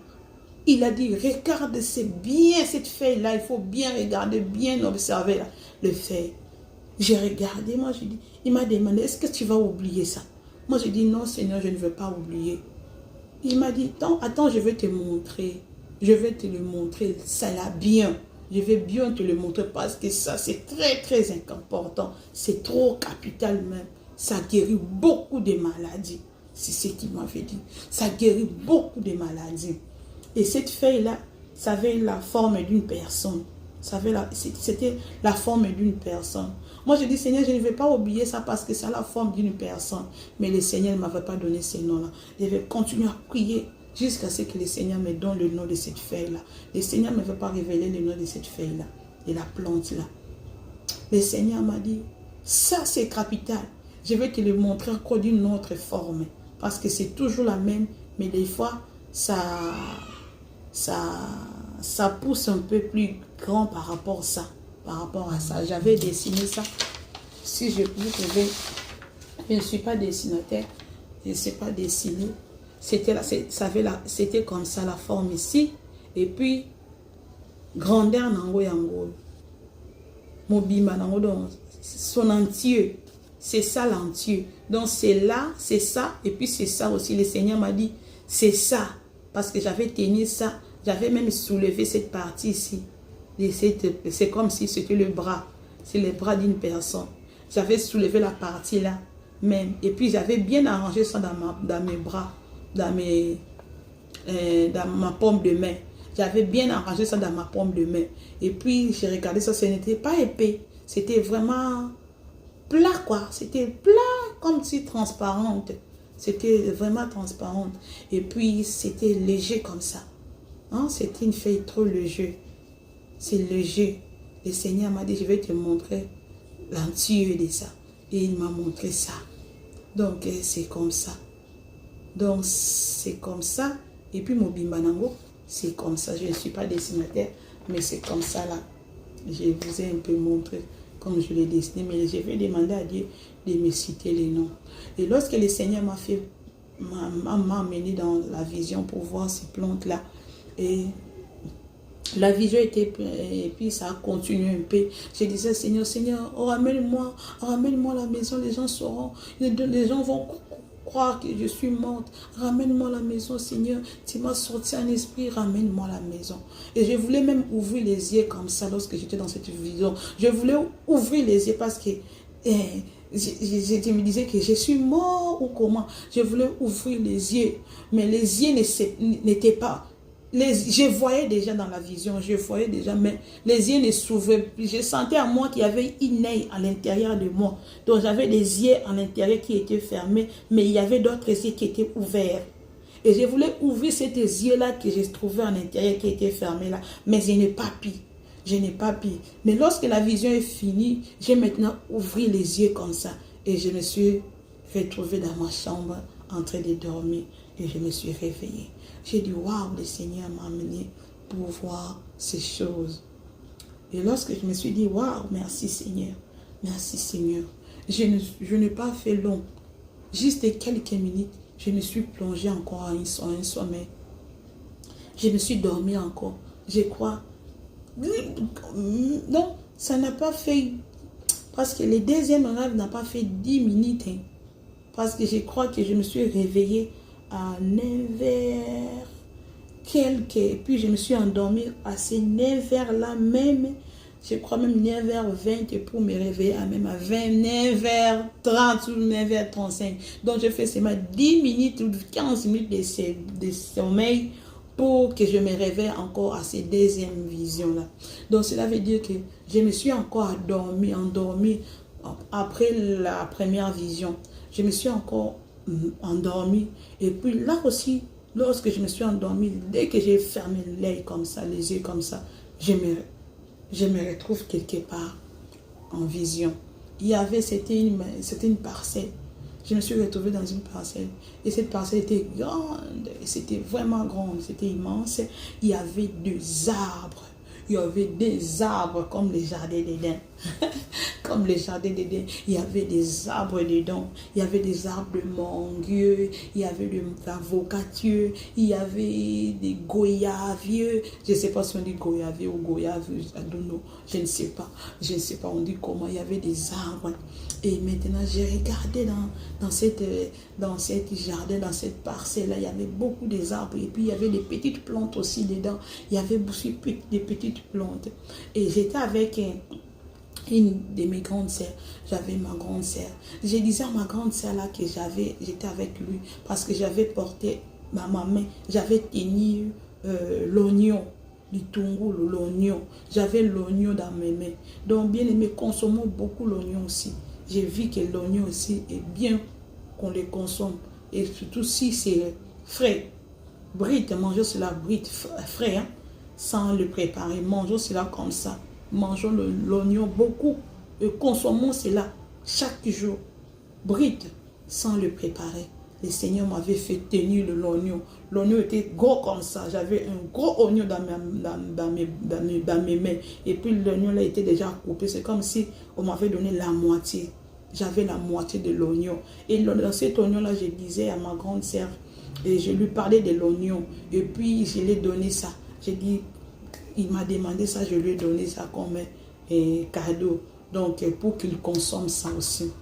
Il a dit, regarde, c'est bien cette feuille-là. Il faut bien regarder, bien observer là, le feuille. J'ai regardé, moi, j'ai dit, il m'a demandé, est-ce que tu vas oublier ça? Moi, j'ai dit, non, Seigneur, je ne veux pas oublier. Il m'a dit, attends, je vais te montrer. Je vais te le montrer. Ça l'a bien. Je vais bien te le montrer parce que ça, c'est très, très important. C'est trop capital même. Ça guérit beaucoup de maladies. C'est ce qu'il m'avait dit. Ça guérit beaucoup de maladies. Et cette feuille-là, ça avait la forme d'une personne. C'était la forme d'une personne. Moi, je dis, Seigneur, je ne vais pas oublier ça parce que ça a la forme d'une personne. Mais le Seigneur ne m'avait pas donné ces noms-là. Je vais continuer à prier jusqu'à ce que le Seigneur me donne le nom de cette feuille-là. Le Seigneur ne m'avait pas révélé le nom de cette feuille-là, de la plante-là. Le Seigneur m'a dit, ça c'est capital. Je vais te le montrer encore d'une autre forme. Parce que c'est toujours la même, mais des fois, ça pousse un peu plus grand par rapport à ça. J'avais dessiné ça. Si je vous pouvais, je ne suis pas dessinateur, je ne sais pas dessiner. C'était comme ça la forme ici. Et puis, grandeur nango yango. Mobima nango donc son entier. C'est ça l'entier. Donc c'est là, c'est ça. Et puis c'est ça aussi. Le Seigneur m'a dit, c'est ça. Parce que j'avais tenu ça. J'avais même soulevé cette partie ici. C'est comme si c'était le bras. C'est le bras d'une personne. J'avais soulevé la partie là même. Et puis j'avais bien arrangé ça dans mes bras. Dans ma paume de main. J'avais bien arrangé ça dans ma paume de main. Et puis j'ai regardé ça. Ce n'était pas épais. C'était vraiment plat quoi. C'était plat comme si transparente. C'était vraiment transparente. Et puis c'était léger comme ça. Hein? C'était une feuille trop légère. C'est léger. Le Seigneur m'a dit, je vais te montrer l'entier de ça. Et il m'a montré ça. Donc, c'est comme ça. Donc, c'est comme ça. Et puis, mon bimbanango, c'est comme ça. Je ne suis pas dessinateur, mais c'est comme ça là. Je vous ai un peu montré comme je l'ai dessiné, mais je vais demander à Dieu de me citer les noms. Et lorsque le Seigneur m'a amené dans la vision pour voir ces plantes-là, et la vision était, et puis ça a continué un peu. Je disais, Seigneur, oh, ramène-moi à la maison, les gens sauront, les gens vont croire que je suis morte. Ramène-moi à la maison, Seigneur. Tu m'as sorti un esprit, ramène-moi à la maison. Et je voulais même ouvrir les yeux comme ça lorsque j'étais dans cette vision. Je voulais ouvrir les yeux parce que je me disais que je suis mort ou comment. Je voulais ouvrir les yeux, mais les yeux n'étaient pas. Je voyais déjà dans la vision, mais les yeux ne s'ouvraient plus. Je sentais à moi qu'il y avait une œil à l'intérieur de moi. Donc j'avais des yeux à l'intérieur qui étaient fermés, mais il y avait d'autres yeux qui étaient ouverts. Et je voulais ouvrir ces yeux-là que je trouvais à l'intérieur qui étaient fermés là, mais je n'ai pas pu. Mais lorsque la vision est finie, j'ai maintenant ouvert les yeux comme ça. Et je me suis retrouvée dans ma chambre en train de dormir. Et je me suis réveillée. J'ai dit, waouh, le Seigneur m'a amené pour voir ces choses. Et lorsque je me suis dit, waouh, merci Seigneur. Merci Seigneur. Je n'ai pas fait long. Juste quelques minutes, je me suis plongée encore en un sommeil. Je me suis dormie encore. Je crois. Non, ça n'a pas fait. Parce que le deuxième rêve n'a pas fait 10 minutes. Hein, parce que je crois que je me suis réveillée à 9h. Et puis je me suis endormie à ces 9h là même, je crois même 9h20 pour me réveiller à même à 9h30 ou 9h35. Donc je fais seulement 10 minutes ou 15 minutes de sommeil pour que je me réveille encore à ces deuxièmes visions-là. Donc cela veut dire que je me suis encore endormi après la première vision. Je me suis encore endormi. Et puis là aussi, lorsque je me suis endormi, dès que j'ai fermé l'œil comme ça, les yeux comme ça, je me retrouve quelque part en vision. C'était une parcelle. Je me suis retrouvée dans une parcelle. Et cette parcelle était grande. C'était vraiment grande. C'était immense. Il y avait des arbres. Il y avait des arbres comme les jardins d'Éden. Comme les jardins d'Éden. Il y avait des arbres dedans. Il y avait des arbres de manguieux. Il y avait de l'avocatieux. Il y avait des goyavieux. Je ne sais pas si on dit goyavieux ou goyavieux. Je ne sais pas. Je ne sais pas on dit comment. Il y avait des arbres. Et maintenant, j'ai regardé dans cette jardin, dans cette parcelle-là, il y avait beaucoup d'arbres. Et puis, il y avait des petites plantes aussi dedans. Il y avait aussi des petites plantes. Et j'étais avec une de mes grandes sœurs. J'avais ma grande sœur. Je disais à ma grande sœur là que j'étais avec lui parce que j'avais porté ma main. J'avais tenu l'oignon. L'oignon. J'avais l'oignon dans mes mains. Donc, bien aimé, consommons beaucoup l'oignon aussi. J'ai vu que l'oignon aussi est bien qu'on le consomme. Et surtout si c'est frais. Brite, mangeons cela brite, frais, hein, sans le préparer. Mangeons cela comme ça. Mangeons l'oignon beaucoup. Et consommons cela chaque jour. Brite, sans le préparer. Le Seigneur m'avait fait tenir l'oignon. L'oignon était gros comme ça. J'avais un gros oignon dans mes mains. Et puis l'oignon là était déjà coupé. C'est comme si on m'avait donné la moitié. J'avais la moitié de l'oignon. Et dans cet oignon-là, je disais à ma grande sœur, et je lui parlais de l'oignon. Et puis, je lui ai donné ça. J'ai dit, il m'a demandé ça, je lui ai donné ça comme cadeau. Donc, pour qu'il consomme ça aussi.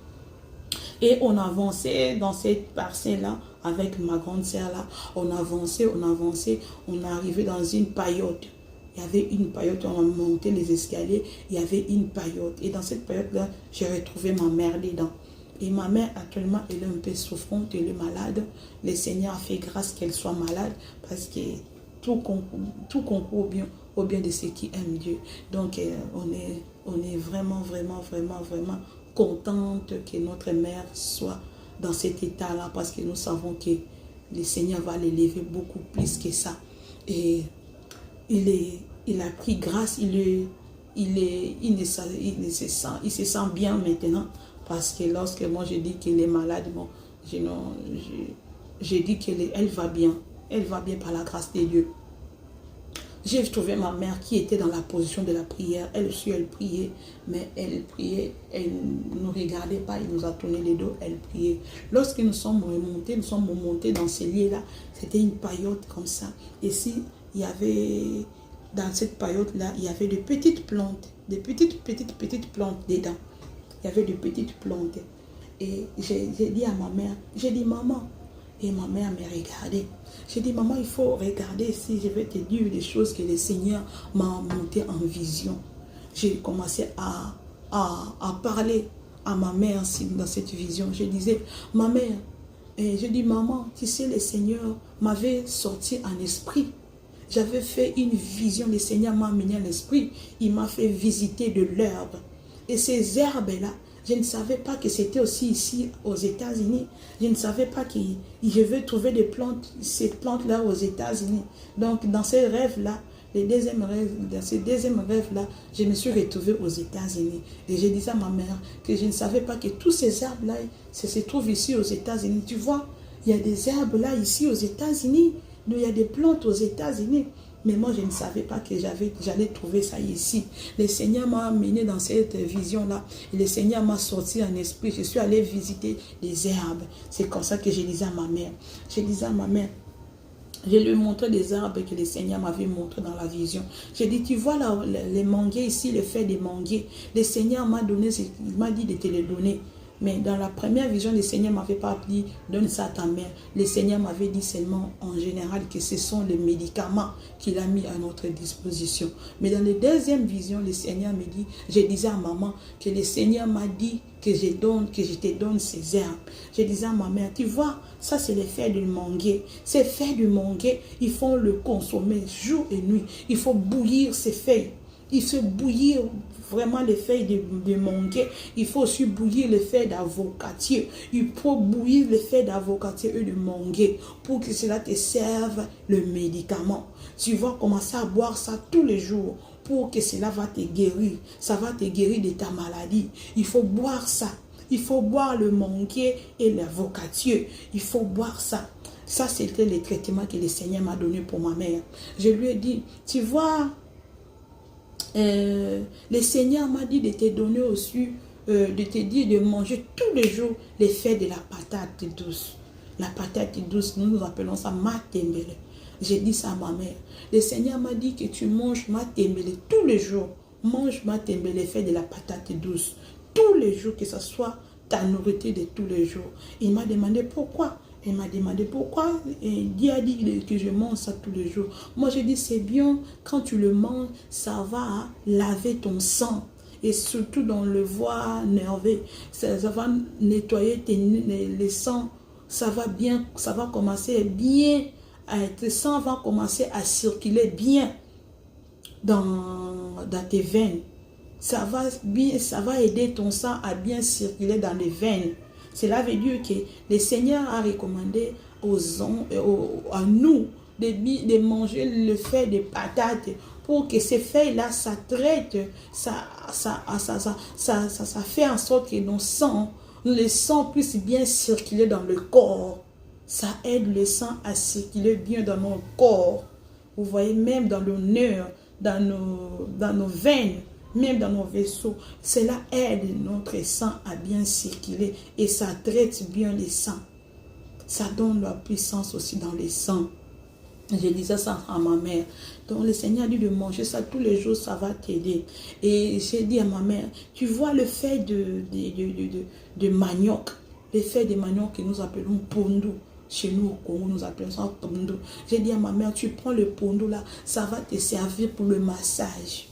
Et on avançait dans cette parcelle-là, avec ma grande sœur là. On avançait. On est arrivé dans une paillote. Il y avait une paillote, on a monté les escaliers, il y avait une paillote. Et dans cette paillote-là, j'ai retrouvé ma mère dedans. Et ma mère, actuellement, elle est un peu souffrante, elle est malade. Le Seigneur a fait grâce qu'elle soit malade parce que tout concourt au bien de ceux qui aiment Dieu. Donc, on est vraiment contente que notre mère soit dans cet état-là parce que nous savons que le Seigneur va l'élever beaucoup plus que ça. Et il a pris grâce, il se sent bien maintenant parce que lorsque moi je dis qu'il est malade, bon, je dis qu'elle va bien par la grâce de Dieu. J'ai trouvé ma mère qui était dans la position de la prière. Elle aussi, elle priait, mais elle priait, elle ne nous regardait pas, elle nous a tourné les dos, elle priait. Lorsque nous sommes remontés dans ces lieux-là, c'était une paillote comme ça. Et si il y avait, dans cette paillote-là, il y avait de petites plantes, des petites plantes dedans. Il y avait de petites plantes. Et j'ai dit à ma mère, j'ai dit, maman, et ma mère me regardait. J'ai dit, maman, il faut regarder si je vais te dire des choses que le Seigneur m'a monté en vision. J'ai commencé à parler à ma mère dans cette vision. Je disais, ma mère, et je dis, maman, tu sais, le Seigneur m'avait sorti en esprit. J'avais fait une vision, le Seigneur m'a amené à l'esprit. Il m'a fait visiter de l'herbe. Et ces herbes-là, je ne savais pas que c'était aussi ici aux États-Unis. Je ne savais pas que je vais trouver ces plantes-là aux États-Unis. Donc, dans ces rêves-là, dans ces deuxièmes rêves-là, je me suis retrouvée aux États-Unis. Et je disais à ma mère que je ne savais pas que tous ces herbes-là se trouvent ici aux États-Unis. Tu vois, il y a des herbes-là ici aux États-Unis. Il y a des plantes aux États-Unis. Mais moi, je ne savais pas que j'allais trouver ça ici. Le Seigneur m'a amené dans cette vision-là. Et le Seigneur m'a sorti en esprit. Je suis allée visiter les herbes. C'est comme ça que je disais à ma mère. Je disais à ma mère, je lui montrais des arbres que le Seigneur m'avait montré dans la vision. J'ai dit, tu vois là, les manguiers ici, le fait des manguiers. Le Seigneur m'a donné, il m'a dit de te les donner. Mais dans la première vision, le Seigneur m'avait pas dit, donne ça à ta mère. Le Seigneur m'avait dit seulement en général que ce sont les médicaments qu'il a mis à notre disposition. Mais dans la deuxième vision, le Seigneur me dit, je disais à maman que le Seigneur m'a dit que je te donne ces herbes. Je disais à ma mère, tu vois, ça c'est les feuilles du manguier. Ces feuilles du manguier, il faut le consommer jour et nuit. Il faut bouillir ces feuilles. Il faut bouillir vraiment les feuilles de manguier. Il faut aussi bouillir les feuilles d'avocatier. Il faut bouillir les feuilles d'avocatier et de manguier pour que cela te serve le médicament. Tu vas commencer à boire ça tous les jours pour que cela va te guérir. Ça va te guérir de ta maladie. Il faut boire ça. Il faut boire le manguier et l'avocatier. Il faut boire ça. Ça, c'était le traitement que le Seigneur m'a donné pour ma mère. Je lui ai dit, tu vois, le Seigneur m'a dit de te donner aussi, de te dire de manger tous les jours les feuilles de la patate douce. La patate douce, nous appelons ça matembele. J'ai dit ça à ma mère. Le Seigneur m'a dit que tu manges matembele tous les jours. Mange matembele, les feuilles de la patate douce. Tous les jours, que ce soit ta nourriture de tous les jours. Il m'a demandé pourquoi. Il m'a demandé pourquoi. Et Dieu a dit que je mange ça tous les jours. Moi, j'ai dit, c'est bien, quand tu le manges, ça va laver ton sang. Et surtout dans le voie nerveux. Ça va nettoyer les sangs. Ça va bien, ça va commencer bien. Tes sang va commencer à circuler bien dans tes veines. Ça va aider ton sang à bien circuler dans les veines. Cela veut dire que le Seigneur a recommandé à nous de manger le feuille de patate pour que ces feuilles-là, ça traite, ça fait en sorte que le sang puisse bien circuler dans le corps. Ça aide le sang à circuler bien dans nos corps. Vous voyez, même dans nos nerfs, dans nos veines, même dans nos vaisseaux, cela aide notre sang à bien circuler et ça traite bien les sangs. Ça donne la puissance aussi dans les sangs. Je disais ça à ma mère. Donc le Seigneur a dit de manger ça tous les jours, ça va t'aider. Et j'ai dit à ma mère, tu vois le fait de manioc, le fait de manioc que nous appelons pondu. Chez nous au Congo, nous appelons ça pondu. J'ai dit à ma mère, tu prends le pondu là, ça va te servir pour le massage.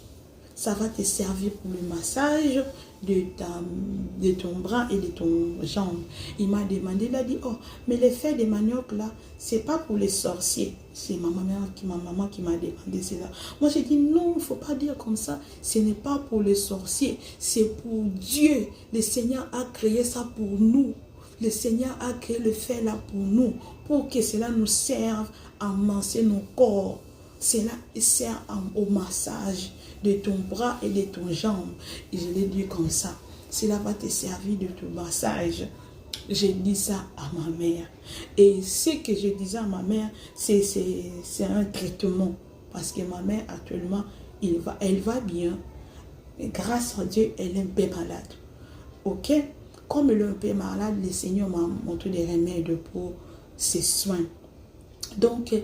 Ça va te servir pour le massage de ton bras et de ton jambe. Il m'a demandé, il a dit, oh, mais les feuilles de manioc là, c'est pas pour les sorciers. C'est ma maman qui m'a demandé cela. Moi j'ai dit, non, il ne faut pas dire comme ça. Ce n'est pas pour les sorciers, c'est pour Dieu. Le Seigneur a créé ça pour nous. Le Seigneur a créé le feuille là pour nous, pour que cela nous serve à masser nos corps. Cela sert au massage de ton bras et de ton jambe. Et je l'ai dit comme ça. Cela va te servir de ton massage. J'ai dit ça à ma mère. Et ce que je disais à ma mère, c'est un traitement. Parce que ma mère, actuellement, elle va bien. Mais grâce à Dieu, elle est un peu malade. Ok? Comme elle est un peu malade, le Seigneur m'a montré des remèdes pour ses soins. Donc,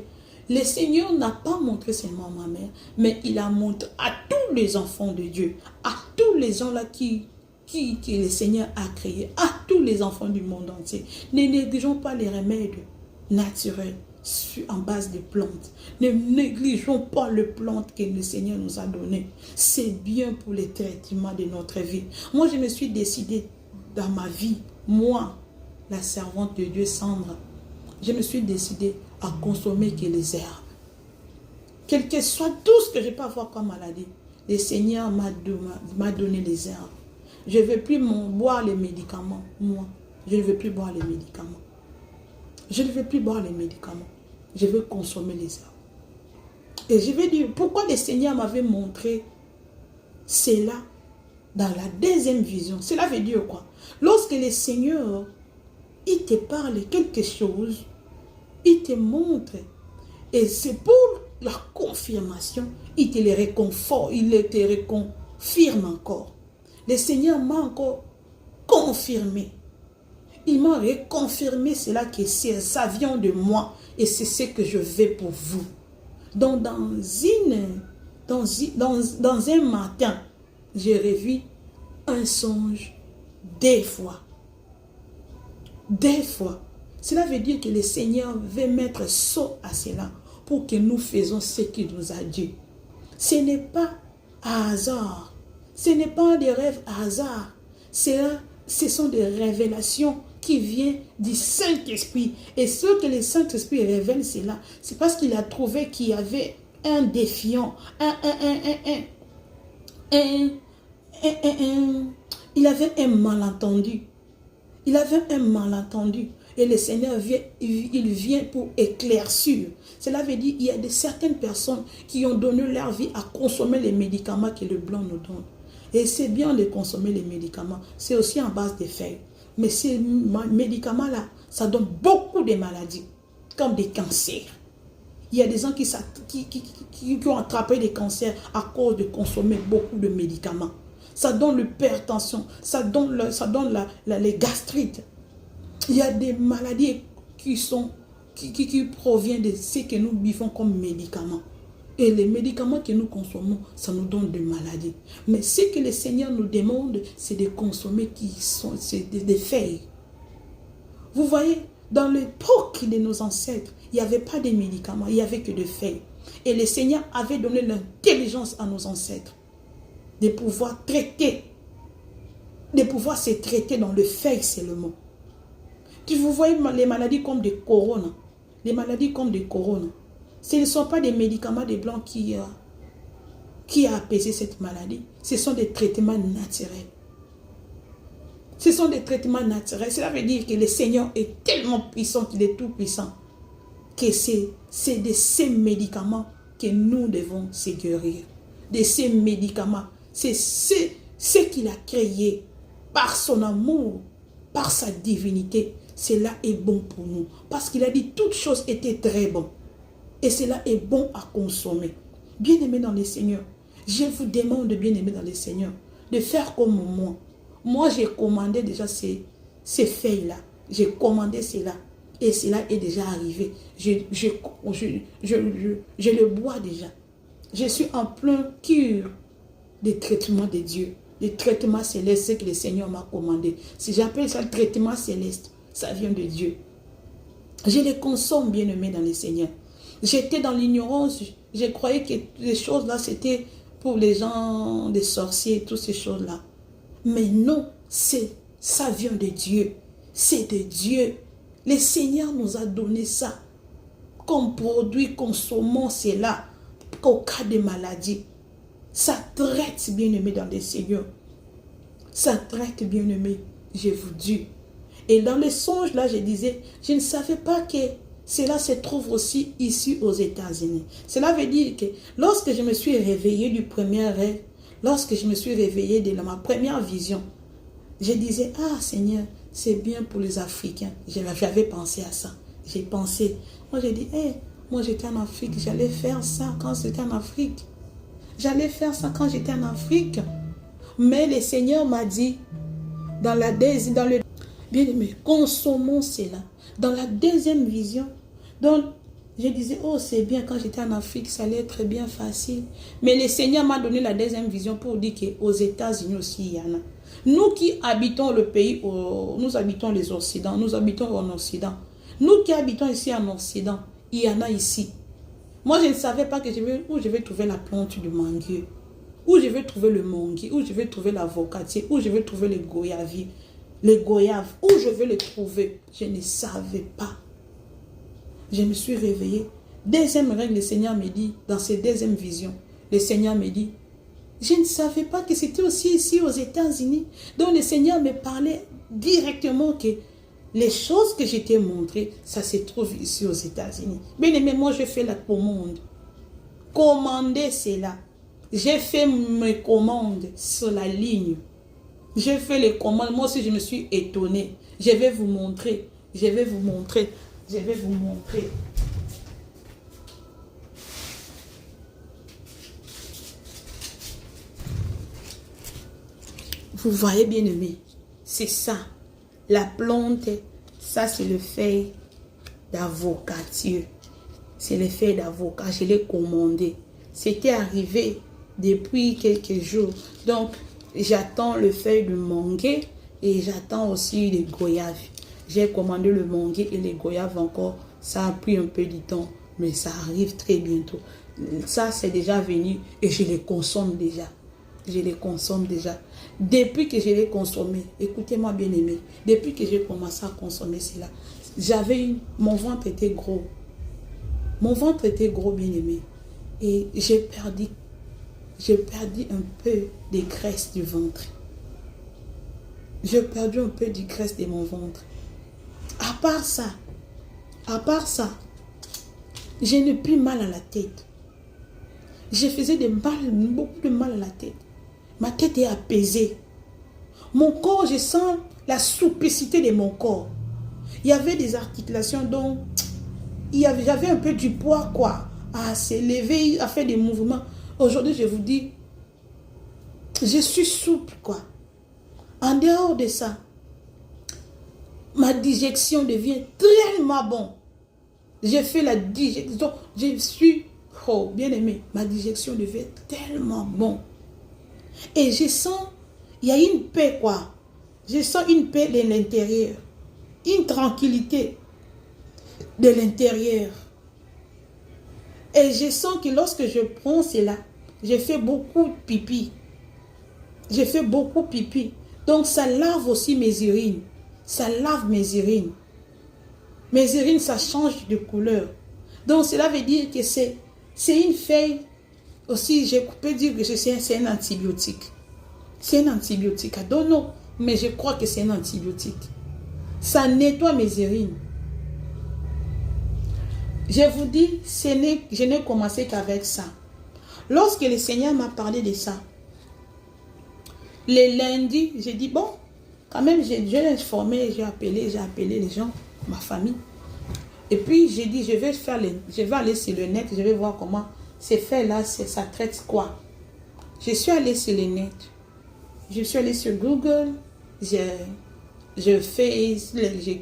le Seigneur n'a pas montré seulement à ma mère, mais il a montré à tous les enfants de Dieu, à tous les gens là qui le Seigneur a créé, à tous les enfants du monde entier. Ne négligeons pas les remèdes naturels en base de plantes. Ne négligeons pas les plantes que le Seigneur nous a données. C'est bien pour les traitements de notre vie. Moi, je me suis décidée dans ma vie, moi, la servante de Dieu Sandra, je me suis décidée à consommer que les herbes. Quel que soit tout ce que je peux avoir comme maladie, le Seigneur m'a donné les herbes. Je ne veux plus boire les médicaments, moi. Je ne veux plus boire les médicaments. Je ne veux plus boire les médicaments. Je veux consommer les herbes. Et je vais dire, pourquoi le Seigneur m'avait montré cela dans la deuxième vision? Cela veut dire quoi? Lorsque le Seigneur, il te parle quelque chose, il te montre, et c'est pour la confirmation, il te le réconforte, il te reconfirme encore. Le Seigneur m'a encore confirmé. Il m'a reconfirmé cela que ça vient de moi et c'est ce que je veux pour vous. Donc dans un matin, j'ai revu un songe 2 fois. Des fois, cela veut dire que le Seigneur veut mettre saut à cela pour que nous faisons ce qu'il nous a dit. Ce n'est pas à hasard. Ce n'est pas des rêves à hasard. Ce sont des révélations qui viennent du Saint-Esprit. Et ce que le Saint-Esprit révèle, c'est là. C'est parce qu'il a trouvé qu'il y avait un défiant, il avait un malentendu. Il avait un malentendu. Et le Seigneur vient, il vient pour éclaircir. Cela veut dire qu'il y a certaines personnes qui ont donné leur vie à consommer les médicaments que le blanc nous donne. Et c'est bien de consommer les médicaments. C'est aussi en base des feuilles. Mais ces médicaments-là, ça donne beaucoup de maladies, comme des cancers. Il y a des gens qui ont attrapé des cancers à cause de consommer beaucoup de médicaments. Ça donne l'hypertension, ça donne les gastrites. Il y a des maladies qui proviennent de ce que nous buvons comme médicaments. Et les médicaments que nous consommons, ça nous donne des maladies. Mais ce que le Seigneur nous demande, c'est de consommer des feuilles. Vous voyez, dans l'époque de nos ancêtres, il n'y avait pas de médicaments, il n'y avait que des feuilles. Et le Seigneur avait donné l'intelligence à nos ancêtres de pouvoir traiter, de pouvoir se traiter dans le feuille seulement. Vous voyez les maladies comme des corones, les maladies comme des corones. Ce ne sont pas des médicaments des blancs qui a apaisé cette maladie. Ce sont des traitements naturels. Ce sont des traitements naturels. Cela veut dire que le Seigneur est tellement puissant qu'il est tout puissant. Que c'est de ces médicaments que nous devons se guérir. De ces médicaments. C'est ce qu'il a créé par son amour, par sa divinité. Cela est bon pour nous. Parce qu'il a dit toutes choses étaient très bonnes. Et cela est bon à consommer. Bien-aimés dans le Seigneur, je vous demande, bien-aimés dans le Seigneur, de faire comme moi. Moi, j'ai commandé déjà ces feuilles-là. J'ai commandé cela. Et cela est déjà arrivé. Je le bois déjà. Je suis en plein cure des traitements de Dieu. Des traitements célestes que le Seigneur m'a commandé. Si j'appelle ça le traitement céleste, ça vient de Dieu. Je les consomme, bien-aimés dans le Seigneur. J'étais dans l'ignorance. Je croyais que les choses-là, c'était pour les gens, des sorciers, toutes ces choses-là. Mais non, ça vient de Dieu. C'est de Dieu. Le Seigneur nous a donné ça. Comme produit, consommons cela. Qu'au cas de maladie. Ça traite, bien-aimé dans le Seigneur. Ça traite, bien-aimé, je vous dis. Et dans les songes, là, je disais, je ne savais pas que cela se trouve aussi ici aux États-Unis. Cela veut dire que lorsque je me suis réveillée du premier rêve, lorsque je me suis réveillée de ma première vision, je disais, ah Seigneur, c'est bien pour les Africains. J'avais pensé à ça. J'ai pensé, moi j'ai dit, hey, moi j'étais en Afrique, j'allais faire ça quand j'étais en Afrique. J'allais faire ça quand j'étais en Afrique. Mais le Seigneur m'a dit, bien aimé, consommons cela. Dans la deuxième vision, donc, je disais, oh c'est bien, quand j'étais en Afrique, ça allait être bien facile. Mais le Seigneur m'a donné la deuxième vision pour dire qu'aux États-Unis aussi, il y en a. Nous qui habitons le pays, nous habitons les Occidents, nous habitons en Occident. Nous qui habitons ici en Occident, il y en a ici. Moi, je ne savais pas où je vais trouver la plante du manguier, où je vais trouver le manguier, où je vais trouver l'avocatier, où je vais trouver les goyaviers. Les goyaves, où je vais les trouver, je ne savais pas. Je me suis réveillée. Deuxième règle, le Seigneur me dit, dans ces deuxièmes visions, le Seigneur me dit, je ne savais pas que c'était aussi ici aux États-Unis. Donc le Seigneur me parlait directement que les choses que je t'ai montrées, ça se trouve ici aux États-Unis. Bien aimé, moi je fais la commande. Commandez cela. J'ai fait mes commandes sur la ligne. J'ai fait les commandes. Moi aussi, je me suis étonnée. Je vais vous montrer. Je vais vous montrer. Je vais vous montrer. Vous voyez, bien aimé. C'est ça. La plante, ça c'est le feuille d'avocatier. C'est le feuille d'avocat. Je l'ai commandé. C'était arrivé depuis quelques jours. Donc, j'attends le feuille de manguier et j'attends aussi les goyaves. J'ai commandé le manguier et les goyaves encore. Ça a pris un peu de temps, mais ça arrive très bientôt. Ça, c'est déjà venu et je les consomme déjà. Je les consomme déjà. Depuis que je l'ai consommé, écoutez-moi bien aimé, depuis que j'ai commencé à consommer cela, mon ventre était gros. Mon ventre était gros, bien aimé. Et j'ai perdu un peu de graisse du ventre. J'ai perdu un peu de graisse de mon ventre. À part ça, je n'ai plus mal à la tête. Je faisais beaucoup de mal à la tête. Ma tête est apaisée. Mon corps, je sens la souplicité de mon corps. Il y avait des articulations dont j'avais un peu du poids, quoi, à s'élever, à faire des mouvements. Aujourd'hui, je vous dis, je suis souple, quoi. En dehors de ça, ma digestion devient tellement bon. J'ai fait la digestion, je suis, oh, bien aimé, ma digestion devient tellement bon. Et je sens, il y a une paix, quoi. Je sens une paix de l'intérieur, une tranquillité de l'intérieur. Et je sens que lorsque je prends cela, je fais beaucoup de pipi. Je fais beaucoup de pipi. Donc ça lave aussi mes urines. Ça lave mes urines. Mes urines, ça change de couleur. Donc cela veut dire que c'est une feuille. Aussi, je peux dire que c'est un antibiotique. C'est un antibiotique. I don't know. Mais je crois que c'est un antibiotique. Ça nettoie mes urines. Je vous dis, je n'ai commencé qu'avec ça. Lorsque le Seigneur m'a parlé de ça, le lundi, j'ai dit, bon, quand même, je l'ai informé, j'ai appelé les gens, ma famille. Et puis, j'ai dit, je vais aller sur le net, je vais voir comment c'est fait là, ça traite quoi. Je suis allée sur le net. Je suis allée sur Google, j'ai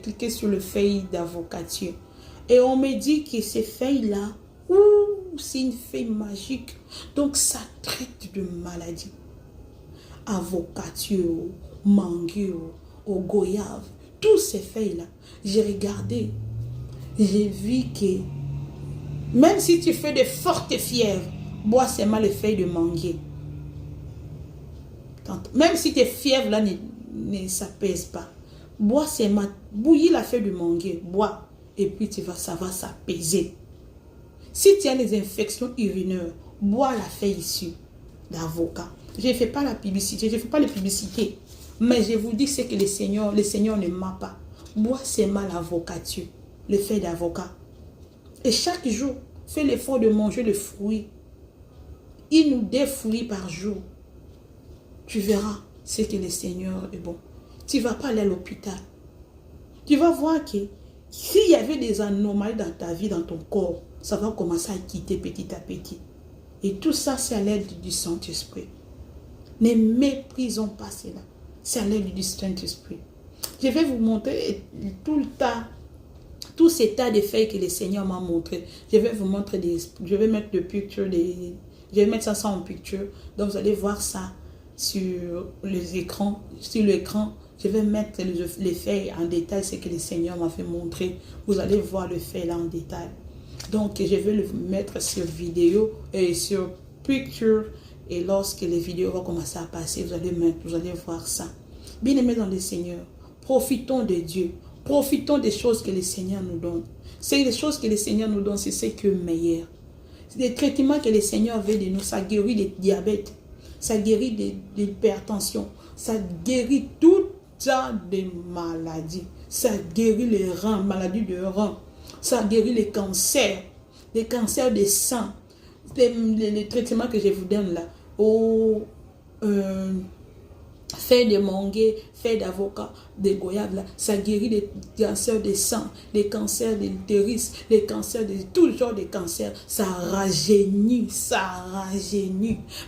cliqué sur le feuille d'avocature. Et on me dit que ces feuilles-là, c'est une feuille magique. Donc, ça traite de maladies. Avocature, mangue, goyave, tous ces feuilles-là. J'ai regardé. J'ai vu que même si tu fais de fortes fièvres, bois seulement les feuilles de mangue. Même si tes fièvres là ne s'apaisent pas, bois seulement, bouillis la feuille de mangue, bois. Et puis ça va s'apaiser. Si tu as des infections urinaires, bois la feuille issue d'avocat. Je ne fais pas la publicité, je ne fais pas la publicité. Mais je vous dis ce que le Seigneur ne m'a pas. Bois seulement l'avocature, le feuille d'avocat. Et chaque jour, fais l'effort de manger le fruit. 1 ou 2 fruits par jour. Tu verras ce que le Seigneur est bon. Tu ne vas pas aller à l'hôpital. Tu vas voir que s'il y avait des anomalies dans ta vie, dans ton corps, ça va commencer à quitter petit à petit. Et tout ça, c'est à l'aide du Saint-Esprit. Ne méprisons pas cela. C'est à l'aide du Saint-Esprit. Je vais vous montrer tout ces tas de feuilles que le Seigneur m'a montré. Je vais vous montrer je vais mettre je vais mettre ça en picture. Donc vous allez voir ça sur l'écran. Je vais mettre les feuilles en détail, ce que le Seigneur m'a fait montrer. Vous allez voir le feuille là en détail. Donc, je vais le mettre sur vidéo et sur picture. Et lorsque les vidéos vont commencer à passer, vous allez voir ça. Bien aimés dans le Seigneur, profitons de Dieu. Profitons des choses que le Seigneur nous donne. C'est les choses que le Seigneur nous donne, c'est ce qui est meilleur. C'est des traitements que le Seigneur veut de nous. Ça guérit le diabète. Ça guérit de l'hypertension. Ça guérit tout des maladies. Ça guérit les reins, maladies de reins. Ça guérit les cancers des seins. Les traitements que je vous donne là. Feuilles de mangue, feuilles d'avocat, des goyaves là. Ça guérit les cancers des seins, les cancers de l'utérus, les cancers de tout genre de cancers. Ça rajeunit,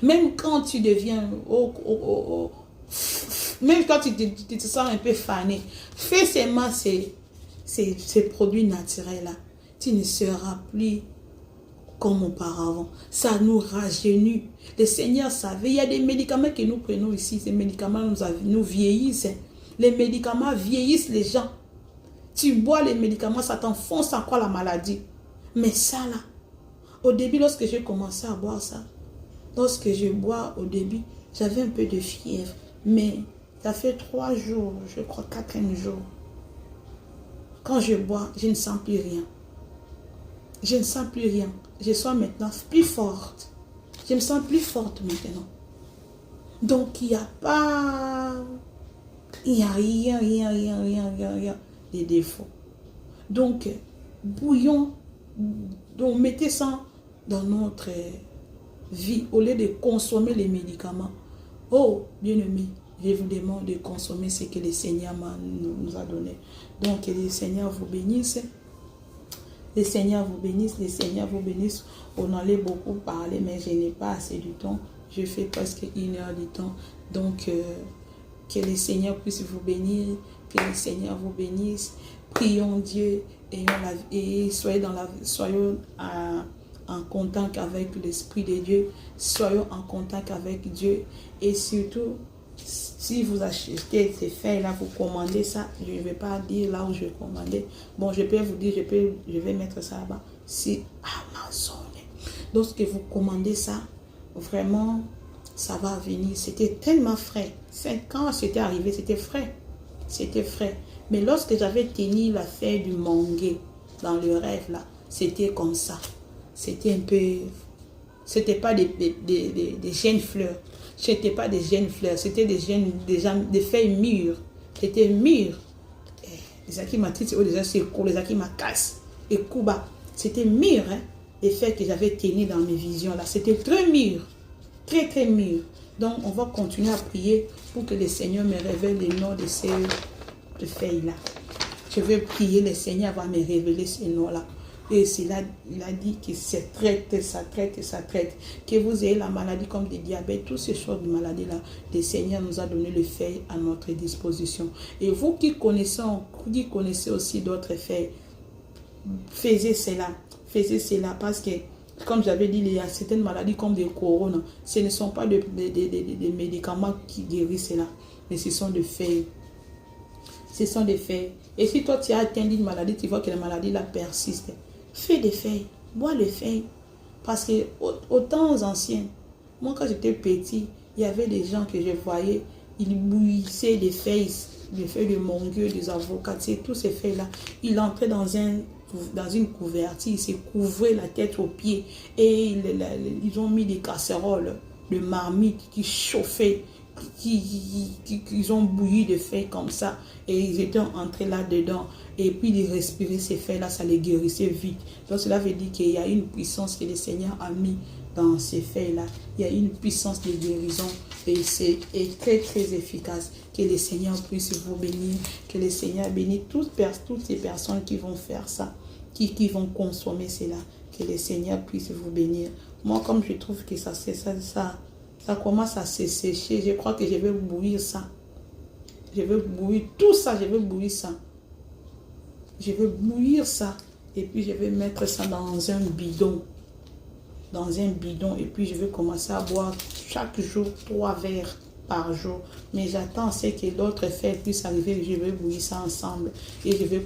Même quand tu deviens même quand tu te sens un peu fané, fais seulement ces produits naturels là. Tu ne seras plus comme auparavant. Ça nous rajeunit. Le Seigneur savait. Il y a des médicaments que nous prenons ici. Ces médicaments nous vieillissent. Les médicaments vieillissent les gens. Tu bois les médicaments, ça t'enfonce encore la maladie. Mais ça là, au début, lorsque j'ai commencé à boire ça, lorsque je bois au début, j'avais un peu de fièvre. Mais ça fait 3 jours, je crois 4e jour. Quand je bois, je ne sens plus rien. Je ne sens plus rien. Je suis maintenant plus forte. Je me sens plus forte maintenant. Donc, il n'y a pas... Il n'y a rien de défaut. Donc, bouillon, donc mettez ça dans notre vie au lieu de consommer les médicaments. Oh, bien-aimé, je vous demande de consommer ce que le Seigneur nous a donné. Donc, le Seigneur vous bénisse. Le Seigneur vous bénisse, le Seigneur vous bénisse. On en a beaucoup parlé, mais je n'ai pas assez du temps. Je fais presque 1 heure du temps. Donc, que le Seigneur puisse vous bénir, que le Seigneur vous bénisse. Prions Dieu et soyons en contact avec l'Esprit de Dieu. Soyons en contact avec Dieu. Et surtout, si vous achetez ces feuilles-là, vous commandez ça. Je ne vais pas dire là où je vais commander. Bon, je peux vous dire, je vais mettre ça là-bas. C'est Amazon. Lorsque vous commandez ça, vraiment, ça va venir. C'était tellement frais. Quand c'était arrivé, c'était frais. C'était frais. Mais lorsque j'avais tenu la feuille du mangué dans le rêve là, c'était comme ça. C'était un peu... C'était pas des jeunes fleurs. C'était pas des jeunes fleurs. C'était des feuilles mûres. C'était mûr. Les acquis matrices, déjà c'est court. Les acquis ma casse. Et Kuba. C'était mûr. Hein, les feuilles que j'avais tenues dans mes visions là. C'était très mûr. Très très mûr. Donc on va continuer à prier pour que le Seigneur me révèle les noms de ces feuilles-là. Je vais prier, le Seigneur va me révéler ces noms-là. Et il a dit que ça traite. Que vous ayez la maladie comme le diabète, toutes ces choses de maladie-là, le Seigneur nous a donné les feuilles à notre disposition. Et vous qui connaissez aussi d'autres feuilles, faisez cela parce que, comme j'avais dit, il y a certaines maladies comme des couronnes. Ce ne sont pas des médicaments qui guérissent cela, mais ce sont des feuilles. Ce sont des feuilles. Et si toi tu as atteint une maladie, tu vois que la maladie là persiste, fais des feuilles, bois les feuilles. Parce que aux temps anciens, moi quand j'étais petit, il y avait des gens que je voyais, ils bouillissaient des feuilles de mangue, des avocats, tous ces feuilles-là. Ils entraient dans une couverture, ils se couvraient la tête aux pieds et ils ont mis des casseroles de marmite qui chauffaient, qu'ils ont bouilli de feuilles comme ça et ils étaient entrés là-dedans et puis ils respiraient ces feuilles-là, ça les guérissait vite. Donc cela veut dire qu'il y a une puissance que le Seigneur a mis dans ces feuilles-là. Il y a une puissance de guérison et c'est très très efficace. Que le Seigneur puisse vous bénir, que le Seigneur bénisse toutes ces personnes qui vont faire ça, qui vont consommer cela, que le Seigneur puisse vous bénir. Moi comme je trouve que ça commence à se sécher, je crois que je vais bouillir ça. Je vais bouillir tout ça, je vais bouillir ça. Je vais bouillir ça et puis je vais mettre ça dans un bidon. Et puis je vais commencer à boire chaque jour 3 verres par jour. Mais j'attends c'est que l'autre feuille puisse arriver, je vais bouillir ça ensemble et je vais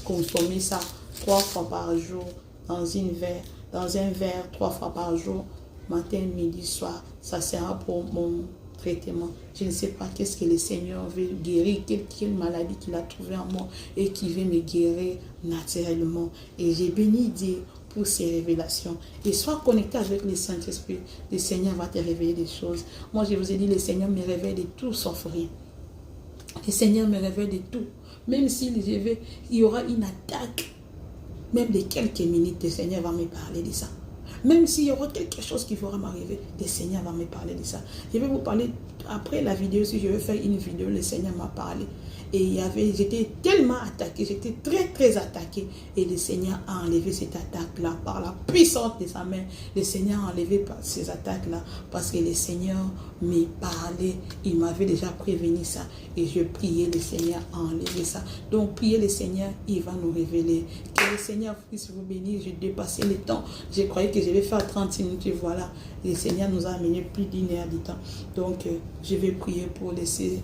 consommer ça 3 fois par jour dans un verre 3 fois par jour, matin, midi, soir. Ça sera pour mon traitement. Je ne sais pas qu'est-ce que le Seigneur veut guérir, quelle maladie qu'il a trouvé en moi et qui veut me guérir naturellement. Et j'ai béni Dieu pour ces révélations. Et sois connecté avec le Saint-Esprit. Le Seigneur va te révéler des choses. Moi, je vous ai dit, le Seigneur me révèle de tout sauf rien. Le Seigneur me révèle de tout. Même s'il y aura une attaque, même de quelques minutes, le Seigneur va me parler de ça. Même s'il y aura quelque chose qui va m'arriver, le Seigneur va me parler de ça. Je vais vous parler après la vidéo, si je vais faire une vidéo, le Seigneur m'a parlé. Et j'étais tellement attaqué, j'étais très très attaqué. Et le Seigneur a enlevé cette attaque-là par la puissance de sa main. Le Seigneur a enlevé ces attaques-là parce que le Seigneur m'a parlé. Il m'avait déjà prévenu ça. Et je priais, le Seigneur a enlevé ça. Donc priez le Seigneur, il va nous révéler. Que le Seigneur puisse vous bénir. J'ai dépassé le temps. Je croyais que je vais faire 30 minutes. Et voilà, le Seigneur nous a amené plus d'1 heure de temps. Donc je vais prier pour laisser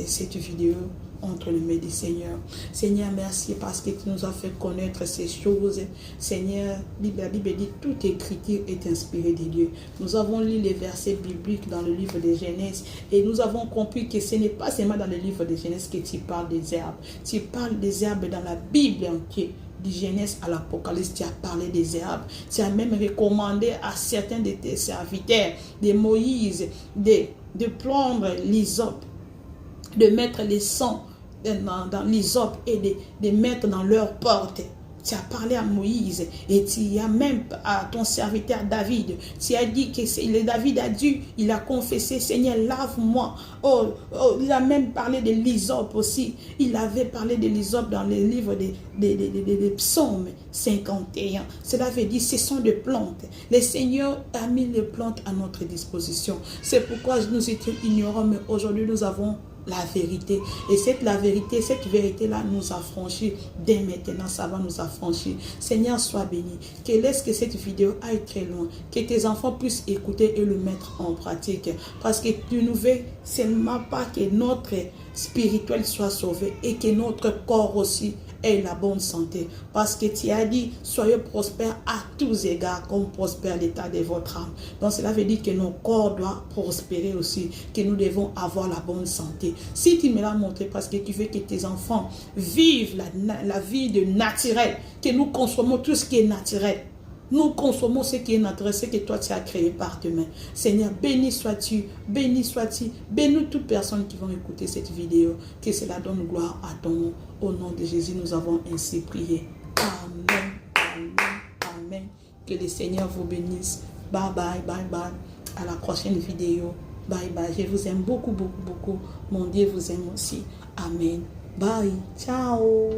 cette vidéo entre les mains du Seigneur. Seigneur, merci parce que tu nous as fait connaître ces choses. Seigneur, la Bible dit toute écriture est inspirée de Dieu. Nous avons lu les versets bibliques dans le livre de Genèse et nous avons compris que ce n'est pas seulement dans le livre de Genèse que tu parles des herbes. Tu parles des herbes dans la Bible entière. Du Genèse à l'Apocalypse, tu as parlé des herbes. Tu as même recommandé à certains de tes serviteurs, de Moïse, de prendre l'hysope, de mettre les sangs dans l'hysope et de mettre dans leur porte. Tu as parlé à Moïse et tu as même à ton serviteur David. Tu as dit que David a dit, il a confessé, Seigneur, lave-moi. Il a même parlé de l'hysope aussi. Il avait parlé de l'hysope dans le livre des psaumes 51. Cela veut dire, ce sont des plantes. Le Seigneur a mis les plantes à notre disposition. C'est pourquoi nous étions ignorants, mais aujourd'hui nous avons la vérité. Et cette vérité-là nous a franchis. Dès maintenant, ça va nous affranchir. Seigneur, sois béni. Que laisse que cette vidéo aille très loin. Que tes enfants puissent écouter et le mettre en pratique. Parce que tu ne veux seulement pas que notre spirituel soit sauvé et que notre corps aussi ait la bonne santé. Parce que tu as dit, soyez prospères à tous égards, comme prospère l'état de votre âme. Donc cela veut dire que nos corps doivent prospérer aussi, que nous devons avoir la bonne santé. Si tu me l'as montré, parce que tu veux que tes enfants vivent la vie de naturel, que nous consommons tout ce qui est naturel. Nous consommons ce qui est naturel, ce que toi tu as créé par tes mains. Seigneur, béni sois-tu, béni sois-tu, bénis toutes personnes qui vont écouter cette vidéo. Que cela donne gloire à ton nom. Au nom de Jésus, nous avons ainsi prié. Amen, amen, amen. Que le Seigneur vous bénisse. Bye bye, bye bye. À la prochaine vidéo. Bye bye. Je vous aime beaucoup, beaucoup, beaucoup. Mon Dieu vous aime aussi. Amen. Bye. Ciao.